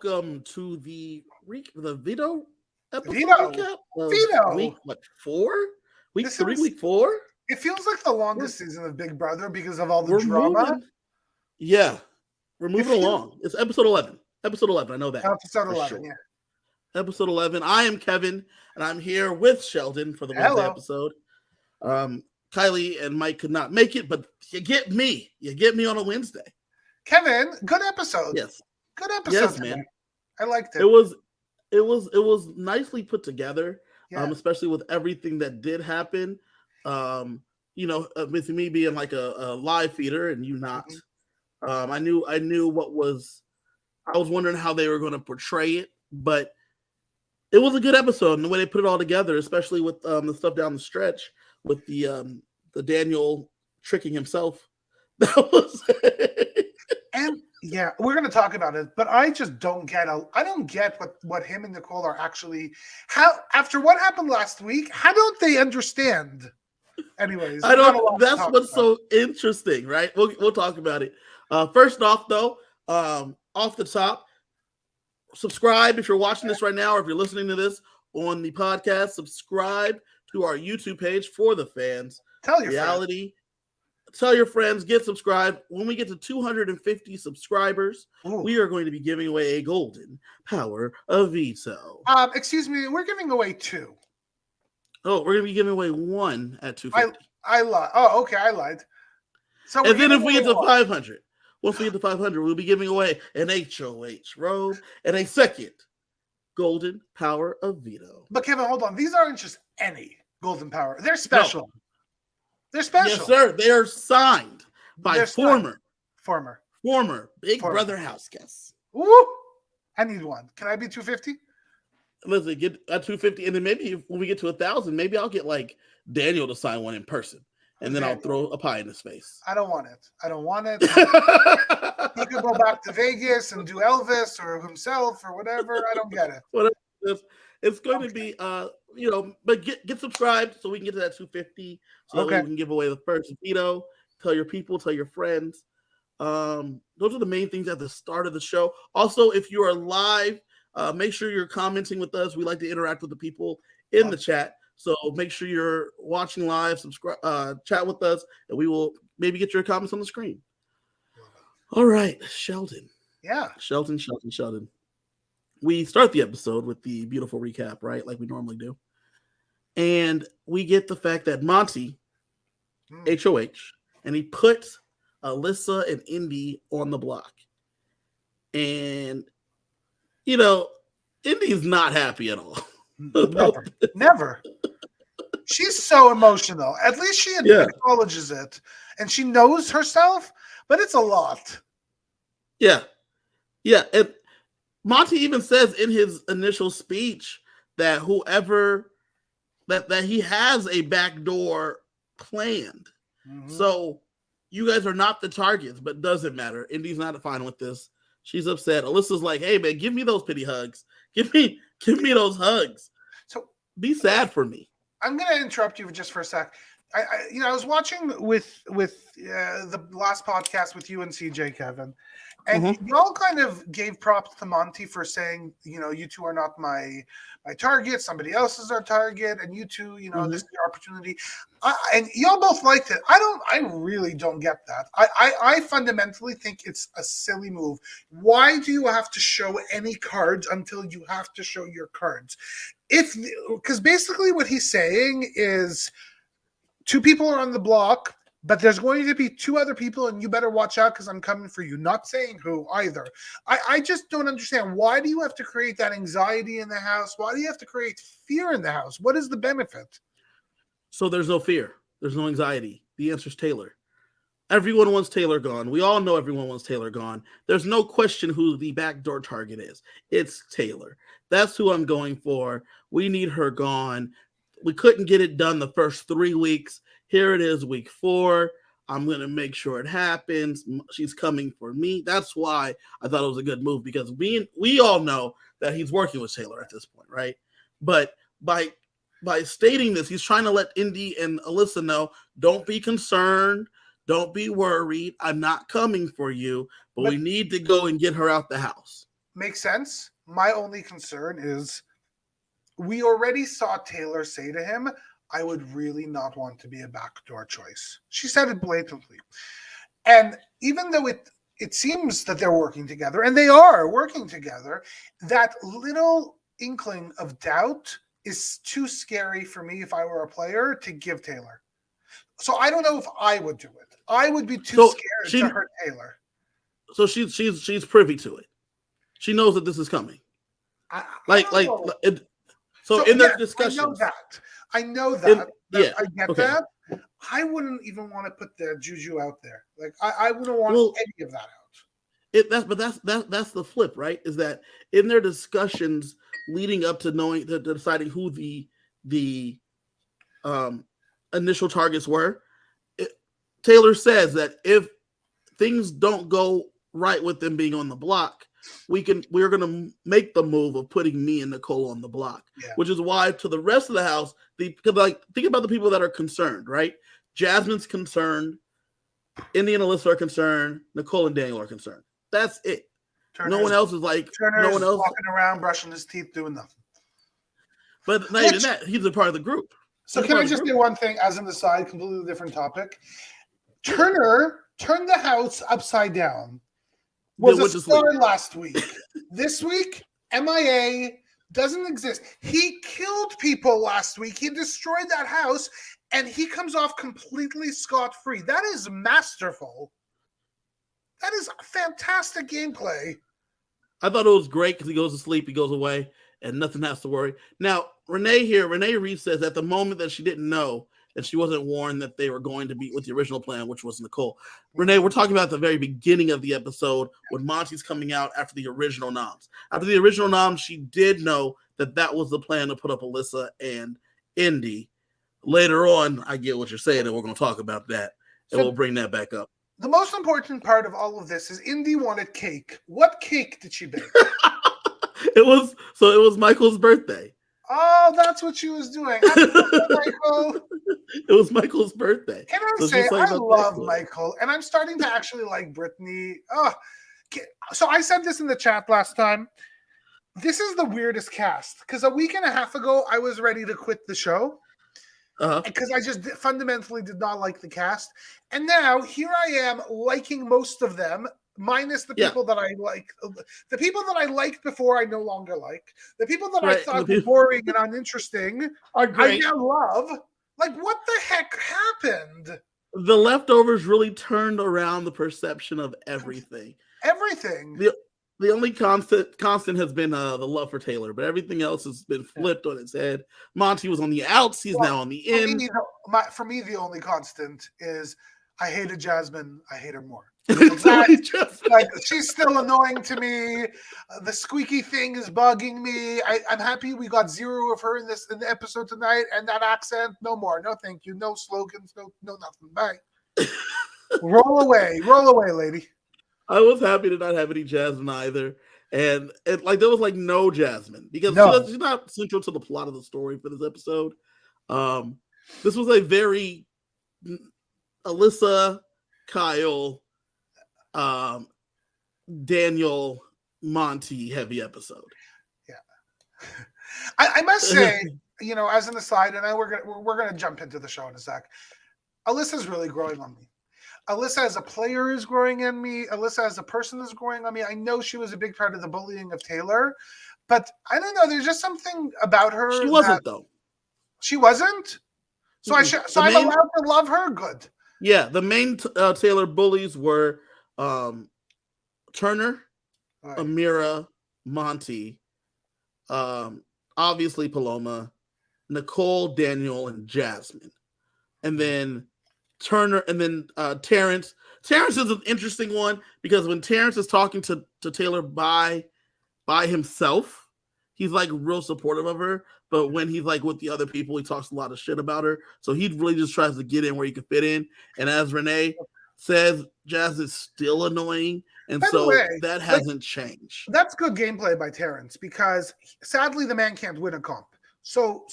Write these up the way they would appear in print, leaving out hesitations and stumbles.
welcome to the Veto episode Veto. recap of Veto. week 4? Week This 3, is- week 4? It feels like the longest season of Big Brother because of all the We're drama. moving. Yeah, we're moving along. It's episode 11. Episode 11, I know that. Episode for 11, sure. yeah. Episode 11. I am Kevin, and I'm here with Sheldon for the Wednesday episode. Kylie and Mike could not make it, but you get me. You get me on a Wednesday. Kevin, good episode. Yes. Good episode. Yes, today. man. I liked it. It was nicely put together, Yeah. especially with everything that did happen. With me being like a live feeder and you not. I knew what was. I was wondering how they were going to portray it, but it was a good episode, and the way they put it all together, especially with the stuff down the stretch with the Daniel tricking himself. That was. And yeah, we're going to talk about it, but I just don't get. I don't get what him and Nicole are actually. How after what happened last week? How don't they understand? Anyways, I don't. That's what's so interesting, right? We'll talk about it. First off, though, off the top, subscribe if you're watching this right now, or if you're listening to this on the podcast. Subscribe to our YouTube page for the fans. Tell your reality. friends. Tell your friends. Get subscribed. When we get to 250 subscribers, we are going to be giving away a golden power of veto. Excuse me, we're giving away 2. Oh, we're going to be giving away 1 at 250. I lied. Oh, okay, I lied. So, and then if we get to 500, once we get to 500, we'll be giving away an HOH robe and a second golden power of veto. But Kevin, hold on. These aren't just any golden power. They're special. No. They're special. Yes, sir. They are signed by former Big Brother house guests. Woo! I need 1. Can I be 250? Listen, get at 250, and then maybe when we get to 1,000, maybe I'll get like Daniel to sign one in person, and then I'll throw a pie in his face. I don't want it. He could go back to Vegas and do Elvis or himself or whatever. I don't get it. It's going to be, but get subscribed so we can get to that 250, so that we can give away the first veto. Tell your people, tell your friends. Those are the main things at the start of the show. Also, if you are live, make sure you're commenting with us. We like to interact with the people in the chat. So make sure you're watching live, subscribe, chat with us, and we will maybe get your comments on the screen. All right, Sheldon. Yeah. Sheldon. We start the episode with the beautiful recap, right? Like we normally do. And we get the fact that Monty, HOH, and he put Alyssa and Indy on the block. And, Indy's not happy at all. Never. She's so emotional. At least she acknowledges it. And she knows herself, but it's a lot. Yeah. Yeah. And Monty even says in his initial speech that whoever that he has a backdoor planned. Mm-hmm. So you guys are not the targets, but doesn't matter. Indy's not fine with this. She's upset. Alyssa's like, "Hey man, give me those pity hugs. Give me those hugs. So be sad for me." I'm gonna interrupt you just for a sec. I was watching with the last podcast with you and CJ, Kevin, and y'all kind of gave props to Monty for saying, you two are not my target, somebody else is our target, and you two, this is your opportunity. And y'all both liked it. I really don't get that. I fundamentally think it's a silly move. Why do you have to show any cards until you have to show your cards? Because basically what he's saying is 2 people are on the block, but there's going to be 2 other people, and you better watch out because I'm coming for you. Not saying who either. I just don't understand. Why do you have to create that anxiety in the house? Why do you have to create fear in the house? What is the benefit? So there's no fear. There's no anxiety. The answer is Taylor. Everyone wants Taylor gone. We all know everyone wants Taylor gone. There's no question who the backdoor target is. It's Taylor. That's who I'm going for. We need her gone. We couldn't get it done the first 3 weeks. Here it is, week 4. I'm going to make sure it happens. She's coming for me. That's why I thought it was a good move, because we all know that he's working with Taylor at this point, right? But by stating this, he's trying to let Indy and Alyssa know, don't be concerned. Don't be worried. I'm not coming for you, but we need to go and get her out the house. makes sense. My only concern is we already saw Taylor say to him, I would really not want to be a backdoor choice. She said it blatantly. And even though it seems that they're working together, and they are working together, that little inkling of doubt is too scary for me if I were a player to give Taylor. So I don't know if I would do it. I would be too scared to hurt Taylor. So she's privy to it. She knows that this is coming. So in their discussions, I know that. Yeah, I get that. I wouldn't even want to put the juju out there. Like I wouldn't want any of that out. That's the flip, right? Is that in their discussions leading up to deciding who the initial targets were, Taylor says that if things don't go right with them being on the block, we're gonna make the move of putting me and Nicole on the block, which is why to the rest of the house, think about the people that are concerned, right? Jasmine's concerned, Indy and Alyssa are concerned, Nicole and Daniel are concerned. That's it. No one else is walking around brushing his teeth doing nothing. But not even that, he's a part of the group. So can I just say one thing as an aside, completely different topic? Turner turned the house upside down. Was a star last week. This week, MIA, doesn't exist. He killed people last week. He destroyed that house, and he comes off completely scot-free. That is masterful. That is fantastic gameplay. I thought it was great because he goes to sleep, he goes away, and nothing has to worry. Now, Renee Reed says at the moment that she didn't know, and she wasn't warned that they were going to be with the original plan, which was Nicole. Renee, we're talking about the very beginning of the episode when Monty's coming out after the original noms. After the original noms, she did know that was the plan to put up Alyssa and Indy. Later on, I get what you're saying, and we're going to talk about that, and we'll bring that back up. The most important part of all of this is Indy wanted cake. What cake did she bake? It was Michael's birthday. Oh, that's what she was doing. Michael. It was Michael's birthday. Can I say, I love Michael, and I'm starting to actually like Brittany. Oh, so I said this in the chat last time. This is the weirdest cast, because a week and a half ago, I was ready to quit the show because I just fundamentally did not like the cast. And now here I am liking most of them, minus the people that I like. The people that I liked before, I no longer like. The people that I thought were boring and uninteresting, I now love. Like, what the heck happened? The leftovers really turned around the perception of everything. Everything. The only constant has been the love for Taylor, but everything else has been flipped on its head. Monty was on the outs. He's now on the in. For me, the only constant is I hated Jasmine. I hate her more. She's still annoying to me. The squeaky thing is bugging me. I'm happy we got zero of her in the episode tonight, and that accent, no more. No, thank you. No slogans. No nothing. Bye. Roll away, lady. I was happy to not have any Jasmine either, and there was no Jasmine because she's not central to the plot of the story for this episode. This was a very Alyssa, Kyle, Daniel, Monty heavy episode. Yeah, I must say, as an aside, and we're gonna jump into the show in a sec. Alyssa's really growing on me. Alyssa as a player is growing on me. Alyssa as a person is growing on me. I know she was a big part of the bullying of Taylor, but I don't know. There's just something about her. She wasn't though. She wasn't. So I'm allowed to love her. Good. Yeah, the main Taylor bullies were Turner, Amira, Monty, obviously Paloma, Nicole, Daniel, and Jasmine, and then Turner, and then Terrence. Terrence is an interesting one because when Terrence is talking to Taylor by himself, he's real supportive of her. But when he's with the other people, he talks a lot of shit about her. So he really just tries to get in where he can fit in. And as Renee says, Jazz is still annoying. And that hasn't changed. That's good gameplay by Terrence because sadly the man can't win a comp. So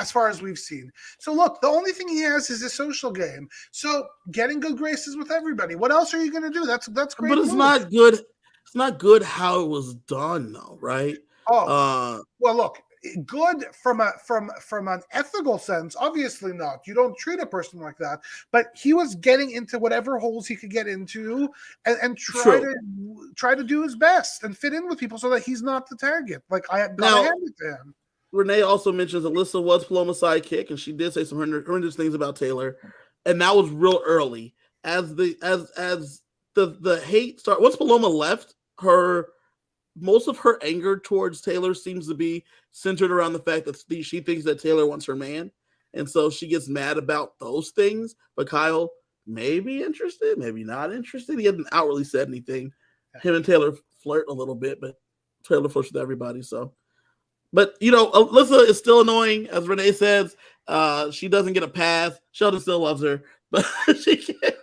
as far as we've seen. So look, the only thing he has is a social game. So getting good graces with everybody. What else are you going to do? That's great. But it's not good. It's not good how it was done, though, right? Oh, well, look, good from an ethical sense, obviously not. You don't treat a person like that. But he was getting into whatever holes he could get into, and try to do his best and fit in with people so that he's not the target. Like, I gotta hand it to him. Renee also mentions Alyssa was Paloma's sidekick, and she did say some horrendous things about Taylor, and that was real early. As the hate started, once Paloma left, most of her anger towards Taylor seems to be centered around the fact that she thinks that Taylor wants her man, and so she gets mad about those things. But Kyle may be interested, maybe not interested. He hasn't outwardly said anything. Him and Taylor flirt a little bit, but Taylor flirts with everybody, so. But, Alyssa is still annoying, as Renee says. She doesn't get a pass. Sheldon still loves her, but she can't.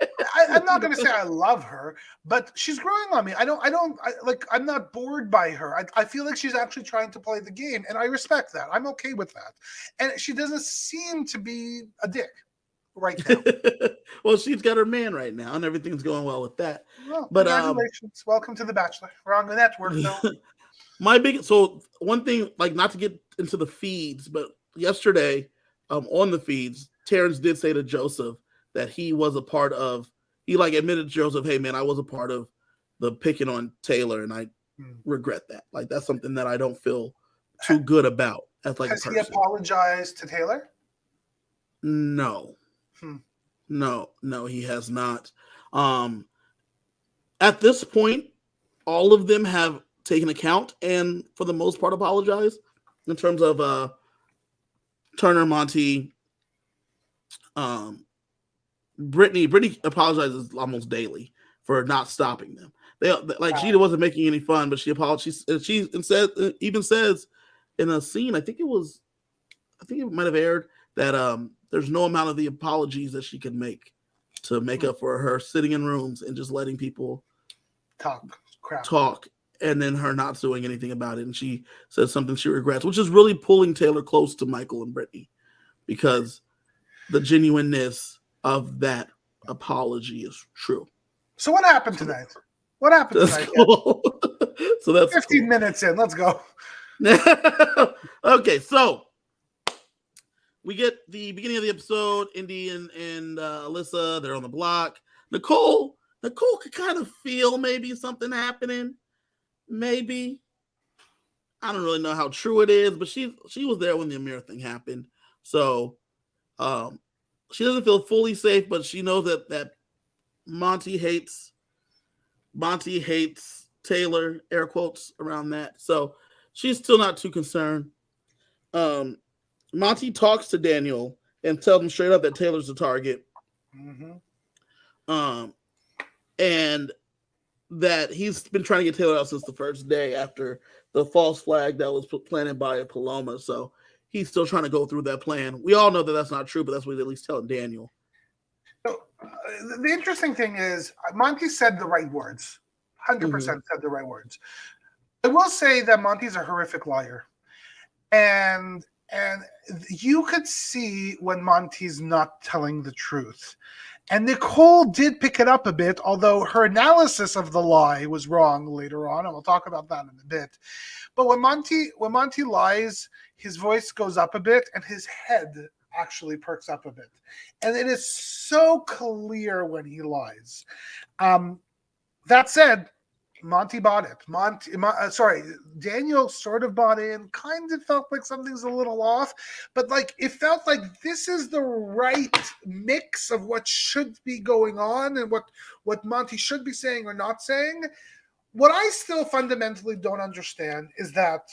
I'm not going to say I love her, but she's growing on me. I'm not bored by her. I feel like she's actually trying to play the game, and I respect that. I'm okay with that. And she doesn't seem to be a dick right now. Well, she's got her man right now, and everything's going well with that. Well, but congratulations. Welcome to The Bachelor. We're on the network, though. So one thing, like, not to get into the feeds, but yesterday on the feeds, Terrence did say to Joseph that he was a part of, he admitted to Joseph, hey man, I was a part of the picking on Taylor, and I regret that. Like, that's something that I don't feel too good about as like Has a person. He apologized to Taylor? No. No, he has not. At this point, all of them have taken account and for the most part apologize in terms of Turner, Monty, Brittany. Brittany apologizes almost daily for not stopping them. She wasn't making any fun, but she apologized. She even says in a scene, I think it might have aired, that there's no amount of the apologies that she could make to make up for her sitting in rooms and just letting people talk. And then her not doing anything about it. And she says something she regrets, which is really pulling Taylor close to Michael and Brittany, because the genuineness of that apology is true. So what happened tonight? Cool. So that's 15 minutes in. Let's go. Okay, so we get the beginning of the episode. Indy and Alyssa, they're on the block. Nicole could kind of feel maybe something happening. Maybe. I don't really know how true it is, but she was there when the Amir thing happened. So she doesn't feel fully safe, but she knows that Monty hates Taylor, air quotes around that. So she's still not too concerned. Monty talks to Daniel and tells him straight up that Taylor's the target. And that he's been trying to get Taylor out since the first day after the false flag that was planted by Paloma. So he's still trying to go through that plan. We all know that that's not true, but that's what he's at least telling Daniel. So the interesting thing is Monty said the right words. 100% said the right words. I will say that Monty's a horrific liar. And you could see when Monty's not telling the truth. And Nicole did pick it up a bit, although her analysis of the lie was wrong later on, and we'll talk about that in a bit. But when Monty lies, his voice goes up a bit, and his head actually perks up a bit. And it is so clear when he lies. That said, Monty bought it. Daniel sort of bought in, kind of felt like something's a little off, but it felt like this is the right mix of what should be going on and what Monty should be saying or not saying. What I still fundamentally don't understand is that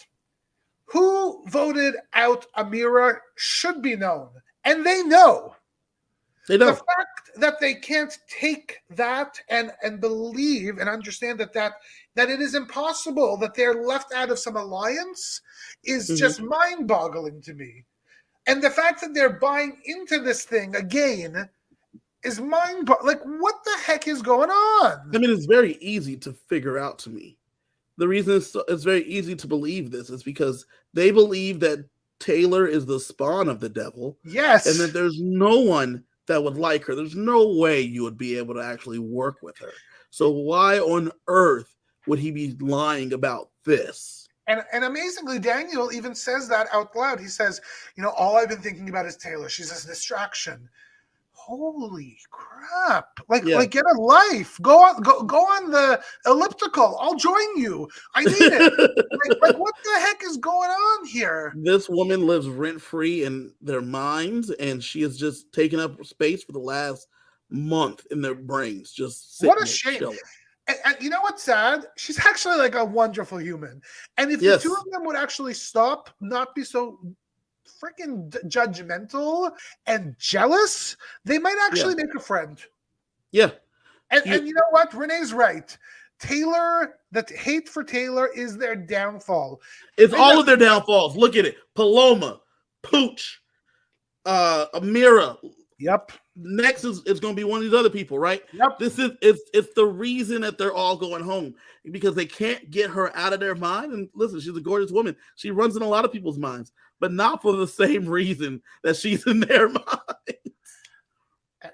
who voted out Amira should be known, and they know. The fact that they can't take that and believe and understand that it is impossible that they're left out of some alliance is just mind-boggling to me. And the fact that they're buying into this thing again is mind-boggling. What the heck is going on? I mean, it's very easy to figure out to me. The reason it's very easy to believe this is because they believe that Taylor is the spawn of the devil. Yes. And that there's no one that would like her. There's no way you would be able to actually work with her. So why on earth would he be lying about this? And amazingly, Daniel even says that out loud. He says, all I've been thinking about is Taylor. She's a distraction. Holy crap. Like get a life. Go on the elliptical. I'll join you. I need it. like what the heck is going on here? This woman lives rent-free in their minds, and she has just taken up space for the last month in their brains. Just what a shame. And you know what's sad? She's actually like a wonderful human. And if the two of them would actually stop, not be so freaking judgmental and jealous, they might actually make a friend. Yeah. And you know what? Renee's right. The hate for Taylor is their downfall. It's all of their downfalls. Look at it. Paloma, Pooch, Amira. Yep. Next is going to be one of these other people, right? Yep. It's the reason that they're all going home, because they can't get her out of their mind. And listen, she's a gorgeous woman. She runs in a lot of people's minds, but not for the same reason that she's in their mind.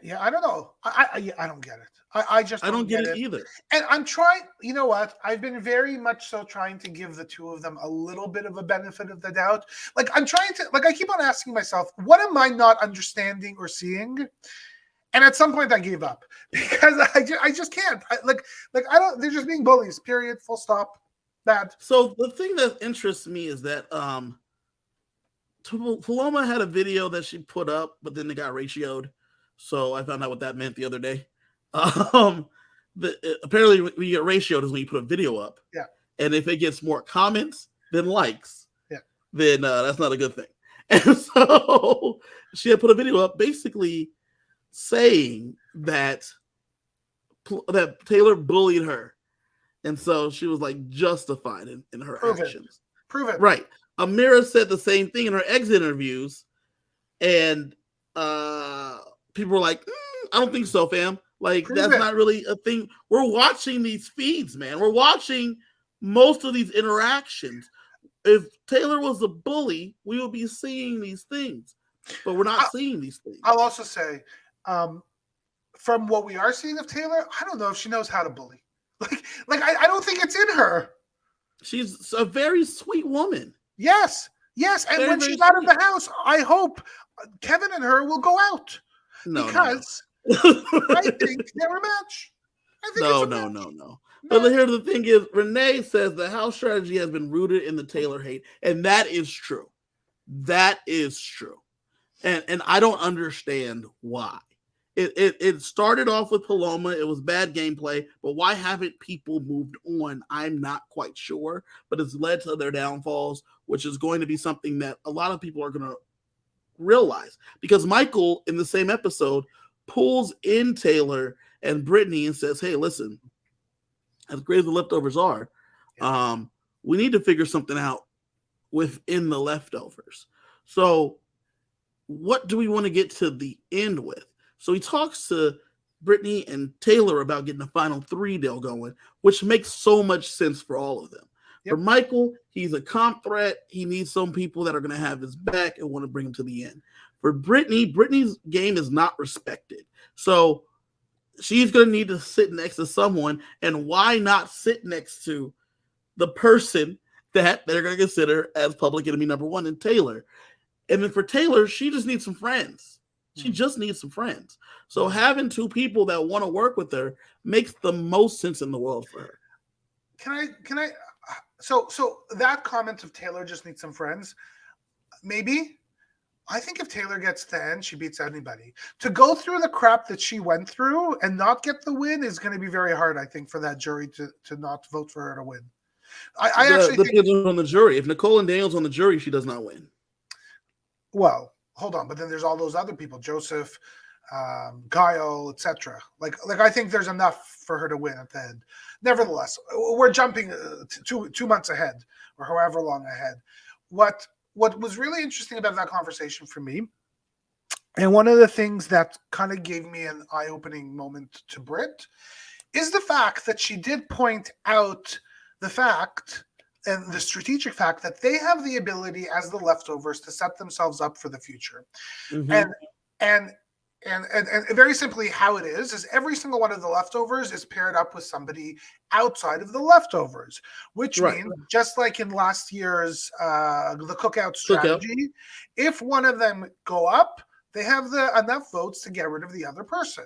Yeah, I don't know. I don't get it. I don't get it either. And I'm trying, you know what? I've been very much so trying to give the two of them a little bit of a benefit of the doubt. Like I'm trying to, I keep on asking myself, what am I not understanding or seeing? And at some point I gave up because I just can't. I don't, they're just being bullies, period, full stop. Bad. So the thing that interests me is that Paloma had a video that she put up, but then it got ratioed. So I found out what that meant the other day. Apparently when you get ratioed is when you put a video up. Yeah. And if it gets more comments than likes, then that's not a good thing. And so she had put a video up basically saying that Taylor bullied her. And so she was like justified in her actions. Prove it. Right. Amira said the same thing in her exit interviews. And people were like, I don't think so, fam. Like, that's not really a thing. We're watching these feeds, man. We're watching most of these interactions. If Taylor was a bully, we would be seeing these things. But we're not seeing these things. I'll also say, from what we are seeing of Taylor, I don't know if she knows how to bully. I don't think it's in her. She's a very sweet woman. Yes. And when she's out of the house, I hope Kevin and her will go out. Because I think they're a match. No. But here's the thing is, Renee says the house strategy has been rooted in the Taylor hate. And that is true. That is true. And I don't understand why. It started off with Paloma. It was bad gameplay. But why haven't people moved on? I'm not quite sure. But it's led to their downfalls, which is going to be something that a lot of people are going to realize. Because Michael, in the same episode, pulls in Taylor and Brittany and says, hey, listen, as great as the leftovers are, we need to figure something out within the leftovers. So what do we want to get to the end with? So he talks to Brittany and Taylor about getting the final 3 deal going, which makes so much sense for all of them. Yep. For Michael, he's a comp threat. He needs some people that are going to have his back and want to bring him to the end. For Brittany, Brittany's game is not respected. So she's going to need to sit next to someone. And why not sit next to the person that they're going to consider as public enemy number 1 in Taylor? And then for Taylor, she just needs some friends. She just needs some friends. So having 2 people that want to work with her makes the most sense in the world for her. Can I? So that comment of Taylor just needs some friends, maybe. I think if Taylor gets to the end, she beats anybody. To go through the crap that she went through and not get the win is going to be very hard, I think, for that jury to not vote for her to win. I actually think depends on the jury. If Nicole and Daniel's on the jury, she does not win. Well, hold on, but then there's all those other people, Joseph, Kyle, etc. Like I think there's enough for her to win at the end. Nevertheless, we're jumping 2 months ahead or however long ahead. What was really interesting about that conversation for me, and one of the things that kind of gave me an eye-opening moment to Britt, is the fact that she did point out the fact and the strategic fact that they have the ability as the leftovers to set themselves up for the future. Mm-hmm. And And very simply, how it is every single one of the leftovers is paired up with somebody outside of the leftovers, which means just like in last year's the cookout strategy, if one of them go up, they have enough votes to get rid of the other person.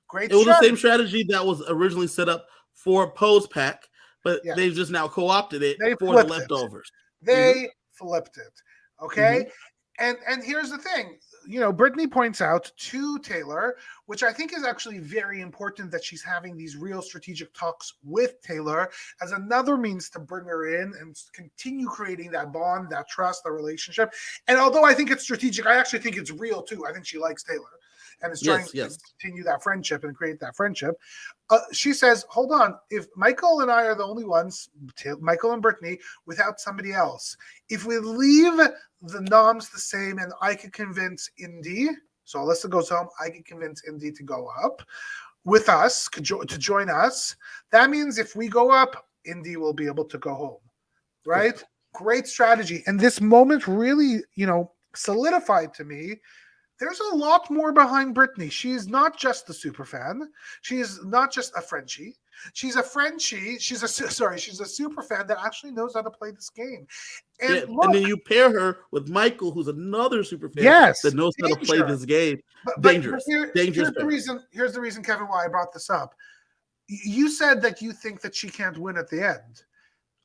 Great. It was the same strategy that was originally set up for Poe's pack, but they've just now co-opted it for the leftovers. They flipped it. Okay. And here's the thing, Brittany points out to Taylor, which I think is actually very important, that she's having these real strategic talks with Taylor as another means to bring her in and continue creating that bond, that trust, the relationship. And although I think it's strategic, I actually think it's real too. I think she likes Taylor and is trying to continue that friendship and create that friendship. She says, hold on, if Michael and I are the only ones, Michael and Brittany, without somebody else, if we leave the noms the same and I could convince Indy, so Alyssa goes home, I could convince Indy to go up with us, to join us, that means if we go up, Indy will be able to go home, right? Yeah. Great strategy. And this moment really, solidified to me, there's a lot more behind Brittany. She's not just a super fan. She's not just a Frenchie. She's a Frenchie. She's a super fan that actually knows how to play this game. And, and then you pair her with Michael, who's another super fan that knows how to play this game. Dangerous. Here's the reason, Kevin, why I brought this up. You said that you think that she can't win at the end.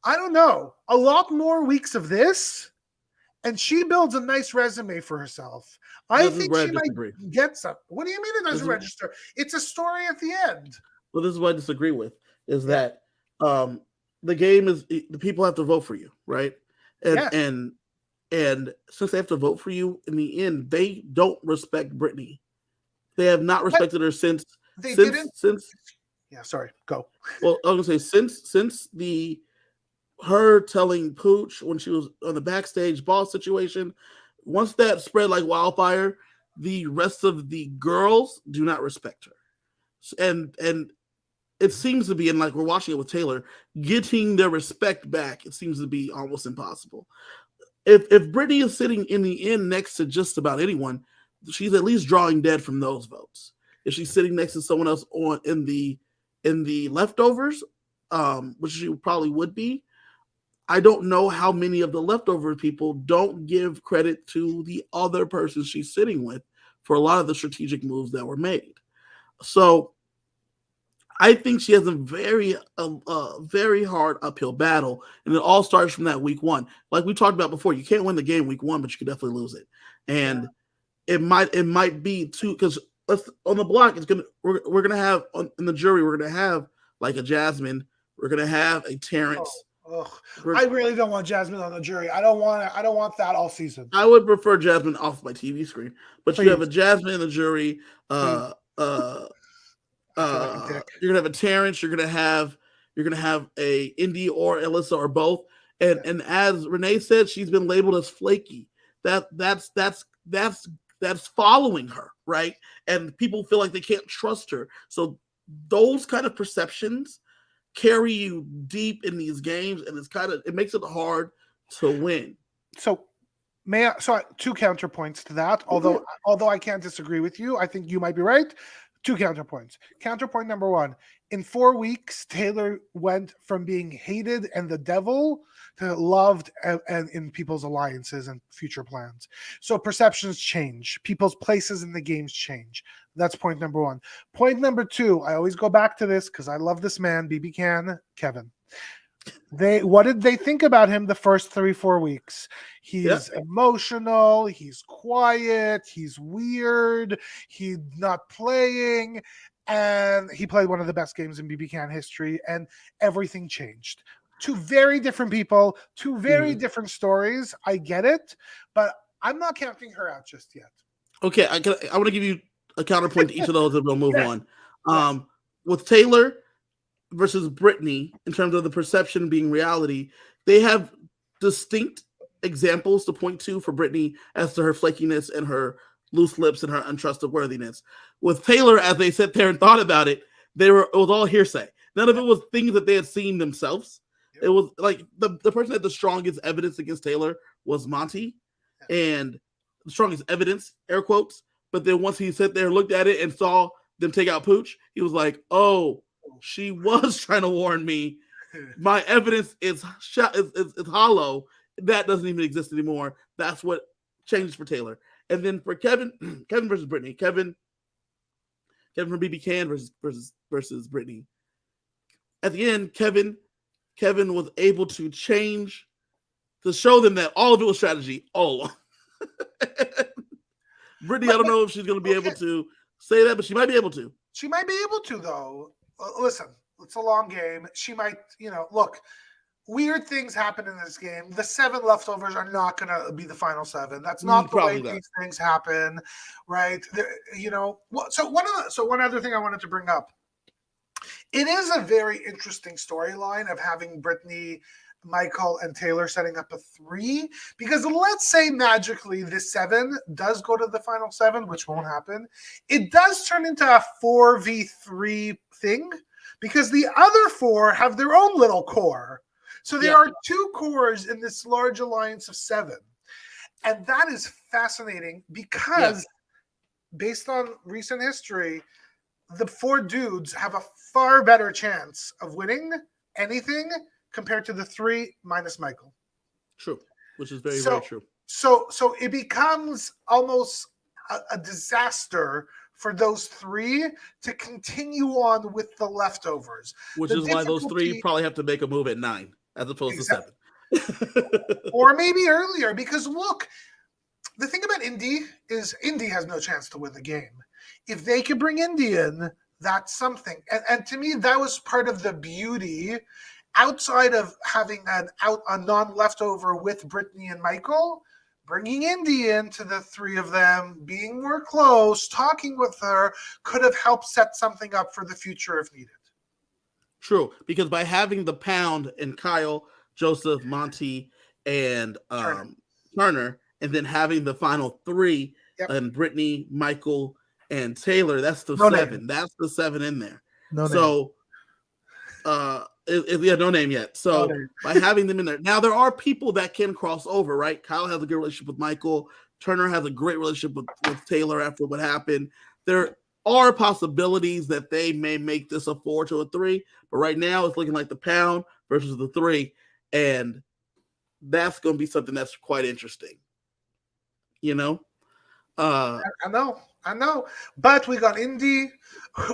I don't know. A lot more weeks of this, and she builds a nice resume for herself. I think she might get some. What do you mean it doesn't register? It's a story at the end. Well, this is what I disagree with, is that the game is, the people have to vote for you, right? And since they have to vote for you, in the end, they don't respect Brittany. They have not respected her since. They didn't. Yeah, sorry. Go. Well, I was gonna say since her telling Pooch when she was on the backstage ball situation, once that spread like wildfire, the rest of the girls do not respect her, and it seems to be, and like we're watching it with Taylor, getting their respect back, it seems to be almost impossible. If Brittany is sitting in the end next to just about anyone, she's at least drawing dead from those votes. If she's sitting next to someone else in the leftovers, which she probably would be, I don't know how many of the leftover people don't give credit to the other person she's sitting with for a lot of the strategic moves that were made. So I think she has a very hard uphill battle, and it all starts from that week one. Like we talked about before, you can't win the game week one, but you can definitely lose it. And it might be too, because on the block, we're gonna have in the jury, we're gonna have like a Jasmine, we're gonna have a Terrence. I really don't want Jasmine on the jury. I don't want that all season. I would prefer Jasmine off my TV screen, but you have a Jasmine in the jury. You're gonna have a Terrence. You're gonna have a Indy or Alyssa or both. And as Renee said, she's been labeled as flaky. That's following her, right? And people feel like they can't trust her. So those kind of perceptions carry you deep in these games, and it makes it hard to win. So two counterpoints to that. Although I can't disagree with you, I think you might be right. Two counterpoints. Counterpoint number one: in 4 weeks, Taylor went from being hated and the devil to loved and in people's alliances and future plans. So perceptions change. People's places in the games change. That's point number one. Point number two, I always go back to this because I love this man, BB Can, Kevin. What did they think about him the first 3-4 weeks? He's emotional, he's quiet, he's weird, he's not playing, and he played one of the best games in BB Can history, and everything changed. Two very different people, two very different stories. I get it, but I'm not counting her out just yet. Okay, I want to give you a counterpoint to each of those, and we'll move on. With Taylor versus Brittany, in terms of the perception being reality, they have distinct examples to point to for Brittany as to her flakiness and her loose lips and her untrustworthiness. With Taylor, as they sat there and thought about it, it was all hearsay. None of it was things that they had seen themselves. It was like the person that had the strongest evidence against Taylor was Monty, and the strongest evidence, air quotes, But then once he sat there and looked at it and saw them take out Pooch, he was like, "Oh, she was trying to warn me. My evidence is hollow. That doesn't even exist anymore." That's what changes for Taylor. And then for Kevin versus Brittany, Kevin from BB Can versus Brittany. At the end, Kevin was able to change to show them that all of it was strategy all along. Brittany, I don't know if she's going to be able to say that, but she might be able to. She might be able to, though. Listen, it's a long game. She might, look, weird things happen in this game. The 7 leftovers are not going to be the final 7. That's not the way these things happen, right? So one other thing I wanted to bring up. It is a very interesting storyline of having Brittany, Michael, and Taylor setting up a 3, because let's say magically this 7 does go to the final 7, which won't happen. It does turn into a 4v3 thing, because the other 4 have their own little core. So there are 2 cores in this large alliance of 7. And that is fascinating because based on recent history, the 4 dudes have a far better chance of winning anything compared to the 3 minus Michael. True, which is very true. So it becomes almost a disaster for those 3 to continue on with the leftovers. Which is why those 3 probably have to make a move at 9 as opposed to 7. Or maybe earlier, because look, the thing about Indy is Indy has no chance to win the game. If they could bring Indy in, that's something. And to me, that was part of the beauty. Outside of having a non-leftover with Brittany and Michael, bringing Indy into the 3 of them, being more close, talking with her, could have helped set something up for the future if needed. True, because by having the Pound and Kyle, Joseph, Monty, and Turner, and then having the final 3 and Brittany, Michael, and Taylor, that's the 7. Name. That's the 7 in there. No name yet. So by having them in there, now there are people that can cross over, right? Kyle has a good relationship with Michael. Turner has a great relationship with Taylor after what happened. There are possibilities that they may make this a 4 to a 3, but right now it's looking like the Pound versus the 3, and that's going to be something that's quite interesting. I know. But we got Indy,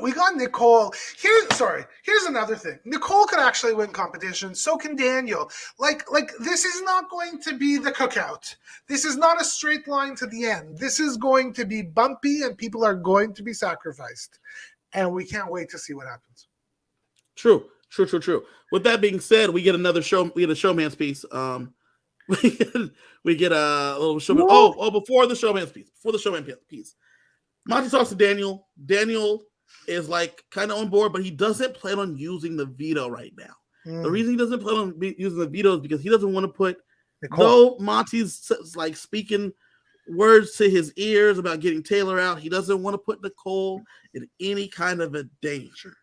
we got Nicole. Here's another thing. Nicole could actually win competition. So can Daniel. Like this is not going to be the cookout. This is not a straight line to the end. This is going to be bumpy, and people are going to be sacrificed. And we can't wait to see what happens. True. With that being said, we get another show. We get a showman's piece. We get a little showman. Before the showman's piece. Monty talks to Daniel. Daniel is like kind of on board, but he doesn't plan on using the veto right now. The reason he doesn't plan on using the veto is because he doesn't want to put Nicole. Though Monty's like speaking words to his ears about getting Taylor out, he doesn't want to put Nicole in any kind of a danger.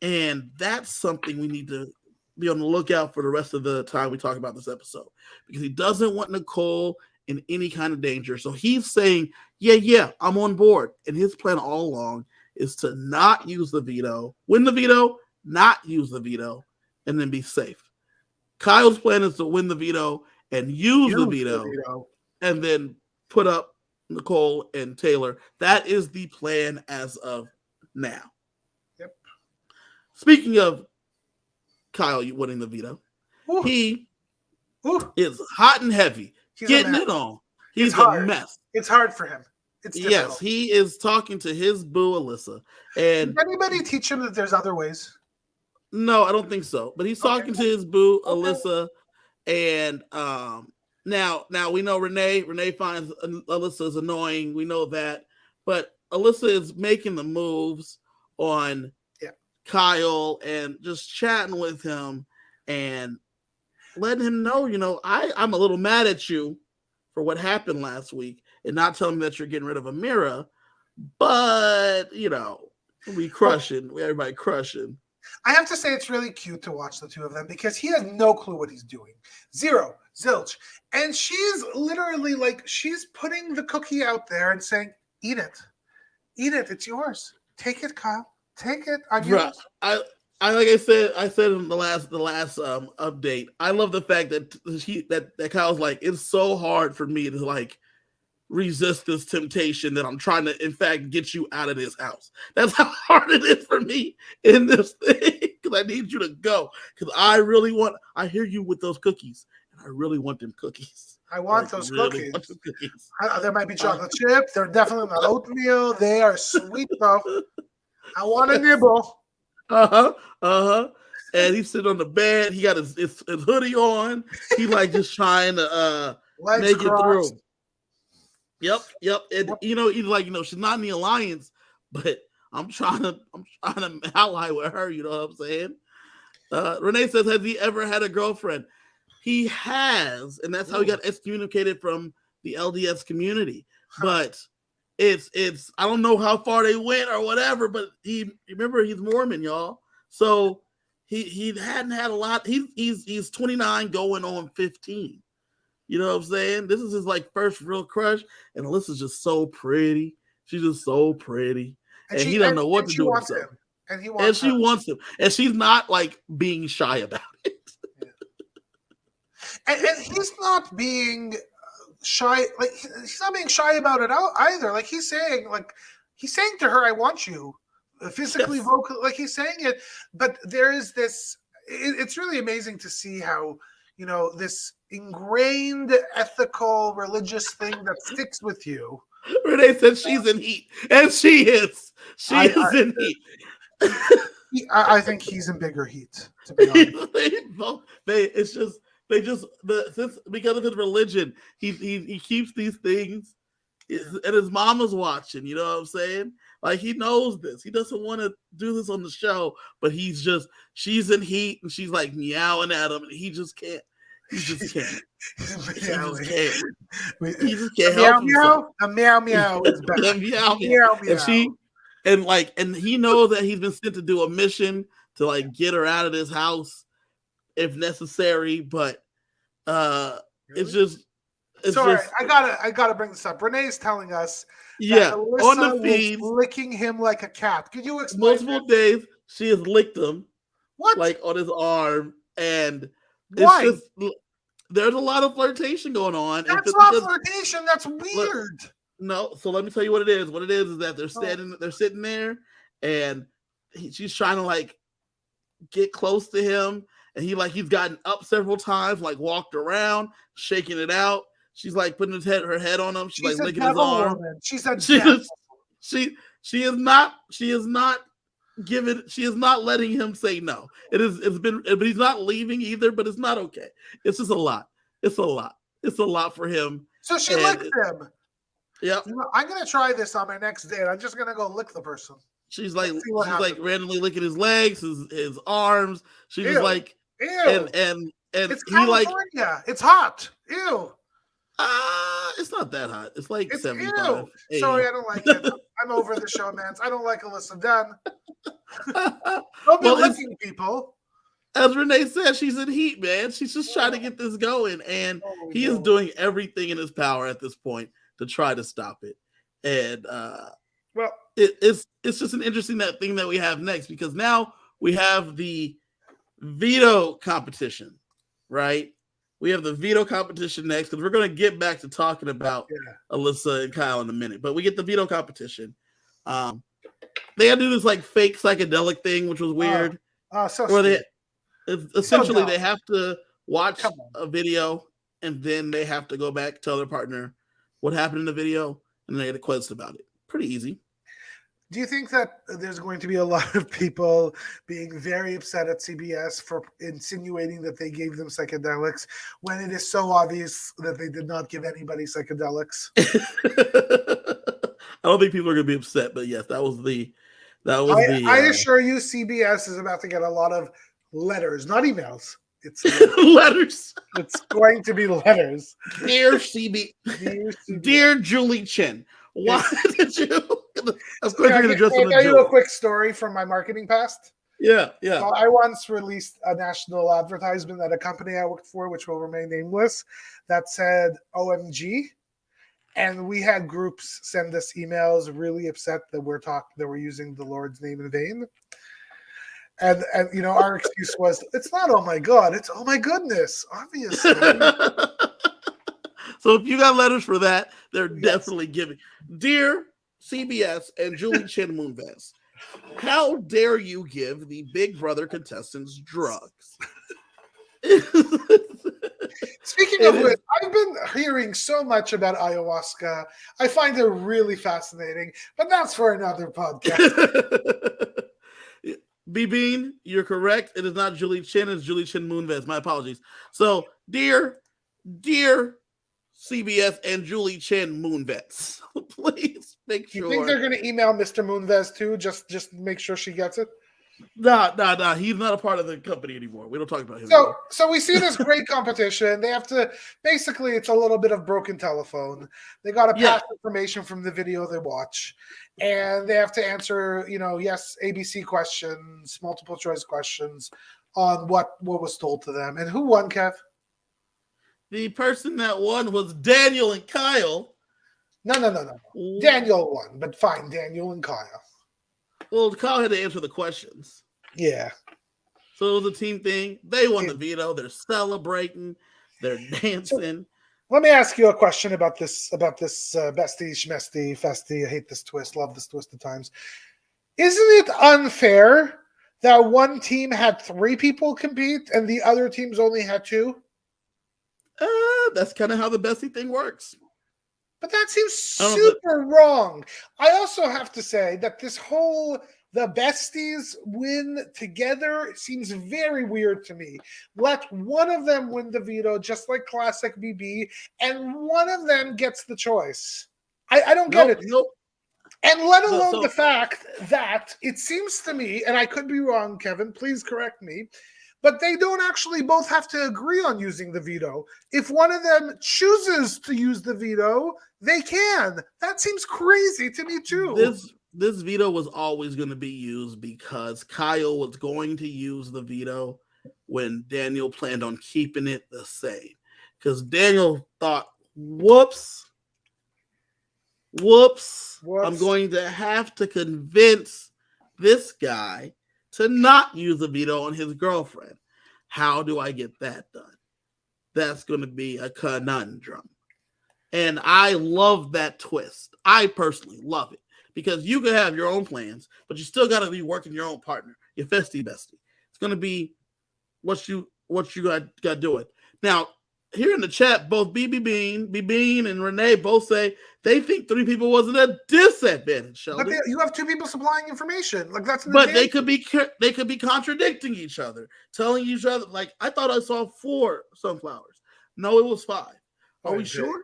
And that's something we need to be on the lookout for the rest of the time we talk about this episode, because he doesn't want Nicole in any kind of danger. So he's saying, yeah, I'm on board. And his plan all along is to not use the veto, win the veto, not use the veto, and then be safe. Kyle's plan is to win the veto and use the veto, and then put up Nicole and Taylor. That is the plan as of now. Yep. Speaking of Kyle winning the veto, he is hot and heavy. He's getting it on. He's a mess. It's hard for him. It's difficult. Yes, he is talking to his boo Alyssa. And did anybody teach him that there's other ways? No, I don't think so. But he's talking to his boo Alyssa, and now we know Renee. Renee finds Alyssa's annoying. We know that, but Alyssa is making the moves on Kyle and just chatting with him and letting him know, I'm a little mad at you for what happened last week and not telling me that you're getting rid of Amira, but we crushing, everybody crushing. I have to say it's really cute to watch the two of them because he has no clue what he's doing. Zilch. And she's literally she's putting the cookie out there and saying, Eat it. Eat it. It's yours. Take it, Kyle. Take it. I'm Bruh, yours. I like I said in the last update. I love the fact that that Kyle's like, it's so hard for me to like resist this temptation that I'm trying to, in fact, get you out of this house. That's how hard it is for me in this thing, because I need you to go. Because I hear you with those cookies, and I really want them cookies. I want Like, those really cookies. want them cookies. There might be chocolate chip. They're definitely not oatmeal. They are sweet though. I want a nibble. And he's sitting on the bed. He got his hoodie on. He like just trying to Legs make crossed. it through. Yep. And he's like, she's not in the alliance, but I'm trying to ally with her. You know what I'm saying? Renee says, has he ever had a girlfriend? He has, and that's how he got excommunicated from the LDS community. But it's I don't know how far they went or whatever, but remember he's Mormon, y'all. So he hadn't had a lot. He's 29 going on 15. You know what I'm saying? This is his like first real crush, and Alyssa's just so pretty. She's just so pretty, and he doesn't know what to do with himself. And she wants him, and she's not like being shy about it. And he's not being shy. Like he's not being shy about it either. Like he's saying to her, "I want you," physically, vocally. Like he's saying it. But there is this. It's really amazing to see how this ingrained ethical religious thing that sticks with you. Renee said she's in heat, and she is. She is in heat. I think he's in bigger heat. To be honest, because of his religion, he keeps these things, and his mama's watching. You know what I'm saying? Like he knows this. He doesn't want to do this on the show, but she's in heat, and she's like meowing at him, and he just can't. He just can't. He just can't help himself. A meow meow is back. Meow. And he knows that he's been sent to do a mission to like get her out of this house if necessary, but Sorry, I gotta bring this up. Renee's telling us Alyssa on the feed licking him like a cat. Could you explain multiple days she has licked him like on his arm, and why? It's just there's a lot of flirtation going on. That's not flirtation. That's weird. No, so let me tell you what it is. What it is that they're sitting there, and she's trying to like get close to him, and he's gotten up several times, like walked around, shaking it out. She's like putting her head on him. She's like licking his arm. She is not letting him say no. But he's not leaving either, but it's not okay. It's just a lot. It's a lot for him. So she licked him. Yeah. I'm gonna try this on my next date. I'm just gonna go lick the person. She's like randomly licking his legs, his arms. She's just like, ew. And it's California. It's hot. Ew. It's not that hot. It's like 75. Ew. Sorry, I don't like it. I'm over the show, man. I don't like Alyssa. Done. Don't be licking people. As Renee said, she's in heat, man. She's just trying to get this going, and he is doing everything in his power at this point to try to stop it. And it's just an interesting thing that we have next, because now we have the veto competition, right? We have the veto competition next, because we're going to get back to talking about Alyssa and Kyle in a minute. But we get the veto competition. They had to do this like fake psychedelic thing, which was weird. Essentially they have to watch a video, and then they have to go back, tell their partner what happened in the video, and they get a quiz about it. Pretty easy. Do you think that there's going to be a lot of people being very upset at CBS for insinuating that they gave them psychedelics when it is so obvious that they did not give anybody psychedelics? I don't think people are going to be upset, but yes, I assure you, CBS is about to get a lot of letters, not emails. It's letters. It's going to be letters. Dear CB, dear Julie Chen, why did you? Of course, you're going to address them. Can I tell you a quick story from my marketing past? Yeah. So I once released a national advertisement at a company I worked for, which will remain nameless, that said "OMG," And we had groups send us emails really upset that we're using the Lord's name in vain. And our excuse was, it's not oh my God, it's oh my goodness, obviously. So if you got letters for that, they're definitely giving. Dear CBS and Julie Chen Moonves, how dare you give the Big Brother contestants drugs? Speaking of which, I've been hearing so much about ayahuasca. I find it really fascinating, but that's for another podcast. B-Bean, you're correct. It is not Julie Chen, it's Julie Chen Moonves. My apologies. So, dear CBS and Julie Chen Moonves, please make sure. You think they're going to email Mr. Moonves too? Just make sure she gets it? Nah. He's not a part of the company anymore. We don't talk about him. So we see this great competition. They have to, basically, it's a little bit of broken telephone. They got to pass information from the video they watch. And they have to answer, yes, ABC questions, multiple choice questions on what was told to them. And who won, Kev? The person that won was Daniel and Kyle. No. Daniel won, but fine, Daniel and Kyle. Well, Kyle had to answer the questions. Yeah. So it was a team thing. They won the veto. They're celebrating. They're dancing. Let me ask you a question about this bestie, schmestie, festie. I hate this twist. Love this twist at times. Isn't it unfair that one team had 3 people compete and the other teams only had 2? That's kind of how the bestie thing works. But that seems super wrong. I also have to say that this whole the besties win together seems very weird to me. Let one of them win the veto, just like classic BB, and one of them gets the choice. I don't get it. Nope. And let alone the fact that it seems to me, and I could be wrong, Kevin, please correct me, but they don't actually both have to agree on using the veto. If one of them chooses to use the veto, they can. That seems crazy to me too. This veto was always going to be used because Kyle was going to use the veto when Daniel planned on keeping it the same. Because Daniel thought, whoops, I'm going to have to convince this guy to not use the veto on his girlfriend. How do I get that done? That's going to be a conundrum. And I love that twist. I personally love it because you can have your own plans, but you still got to be working your own partner, your bestie. It's going to be what you got doing. Now, here in the chat, both B-Bean and Renee both say they think 3 people wasn't a disadvantage, Sheldon. But you have 2 people supplying information. Like that's but they could be contradicting each other, telling each other, like, I thought I saw 4 sunflowers. No, it was 5. Are we sure?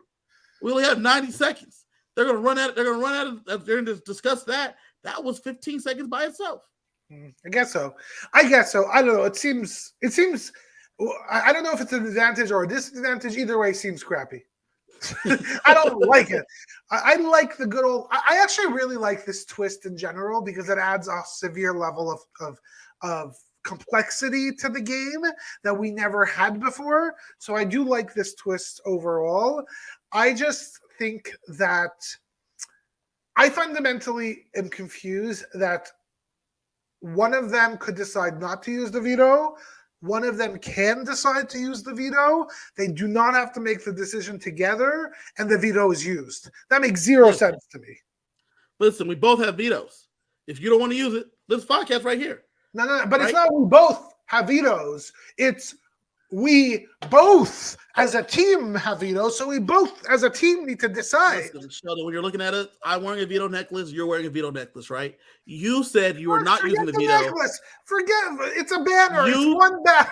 We only have 90 seconds. They're going to run out. They're going to discuss that. That was 15 seconds by itself. I guess so. I don't know. It seems. I don't know if it's an advantage or a disadvantage. Either way, seems crappy. I don't like it. I like the good old. I actually really like this twist in general because it adds a severe level of complexity to the game that we never had before. So I do like this twist overall. I just think that I fundamentally am confused that one of them could decide not to use the veto. One of them can decide to use the veto. They do not have to make the decision together, and the veto is used. That makes 0 sense to me. Listen, we both have vetoes. If you don't want to use it, this podcast right here. No. But right? It's not we both have vetoes. It's we both as a team have vetoes, so we both as a team need to decide. Listen, Sheldon, when you're looking at it, I'm wearing a veto necklace, you're wearing a veto necklace, right? You said you were not using the veto. Necklace. It's a banner. It's one banner.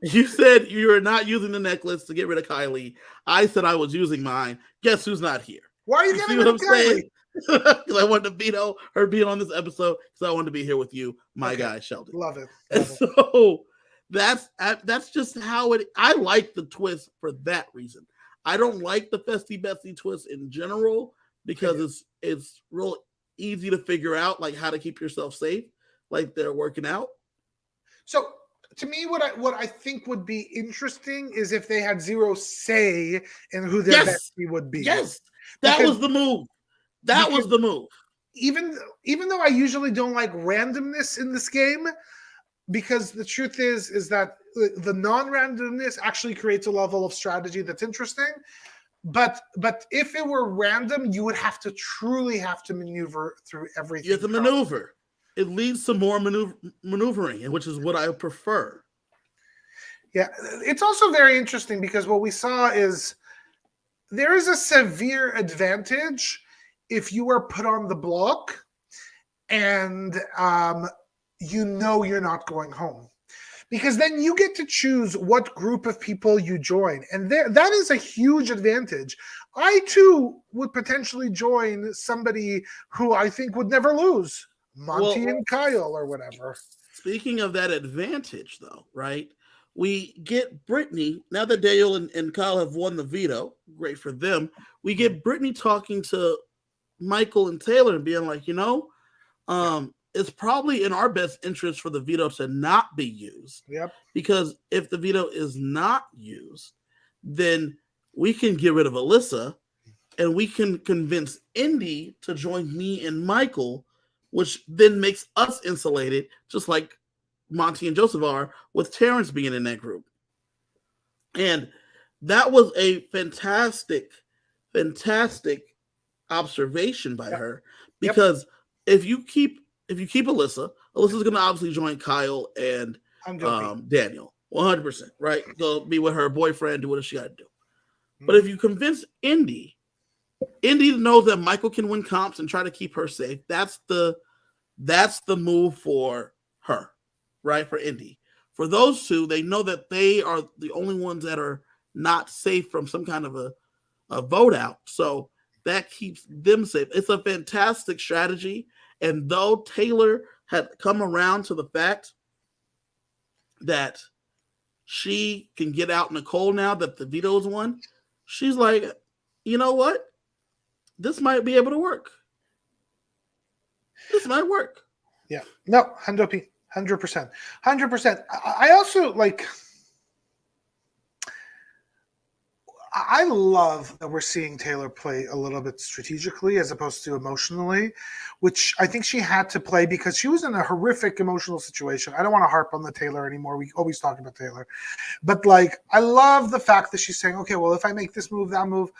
You said you were not using the necklace to get rid of Kylie. I said I was using mine. Guess who's not here? Why are you getting rid of Kylie? Because I wanted to veto her being on this episode because I wanted to be here with you, my guy, Sheldon. Love it. So that's just how it. I like the twist for that reason. I don't like the festy bestie twist in general because it's real easy to figure out, like how to keep yourself safe, like they're working out. So to me, what I think would be interesting is if they had 0 say in who their bestie would be. Yes. That because was the move. That was the move. Even though I usually don't like randomness in this game, because the truth is that the non-randomness actually creates a level of strategy that's interesting. But if it were random, you would have to truly maneuver through everything. You have to maneuver. It leads to more maneuvering, which is what I prefer. Yeah, it's also very interesting because what we saw is there is a severe advantage if you are put on the block and you're not going home. Because then you get to choose what group of people you join. And that is a huge advantage. I, too, would potentially join somebody who I think would never lose. Monty and Kyle or whatever. Speaking of that advantage, though, right? We get Brittany, now that Daniel and Kyle have won the veto, great for them. We get Brittany talking to Michael and Taylor and being like, it's probably in our best interest for the veto to not be used. Yep. Because if the veto is not used, then we can get rid of Alyssa and we can convince Indy to join me and Michael, which then makes us insulated, just like Monty and Joseph are, with Terrence being in that group. And that was a fantastic observation by her, because if you keep Alyssa, Alyssa's going to obviously join Kyle and Daniel 100%, right? Go be with her boyfriend, do what she got to do. But if you convince Indy knows that Michael can win comps and try to keep her safe. That's the move for her, right? For Indy. For those two, they know that they are the only ones that are not safe from some kind of a vote out. So that keeps them safe. It's a fantastic strategy. And though Taylor had come around to the fact that she can get out Nicole now that the veto's won, she's like, you know what? This might be able to work. This might work. Yeah. No, 100%. 100%. I also I love that we're seeing Taylor play a little bit strategically as opposed to emotionally, which I think she had to play because she was in a horrific emotional situation. I don't want to harp on the Taylor anymore. We always talk about Taylor. But I love the fact that she's saying, okay, well, if I make this move, that move,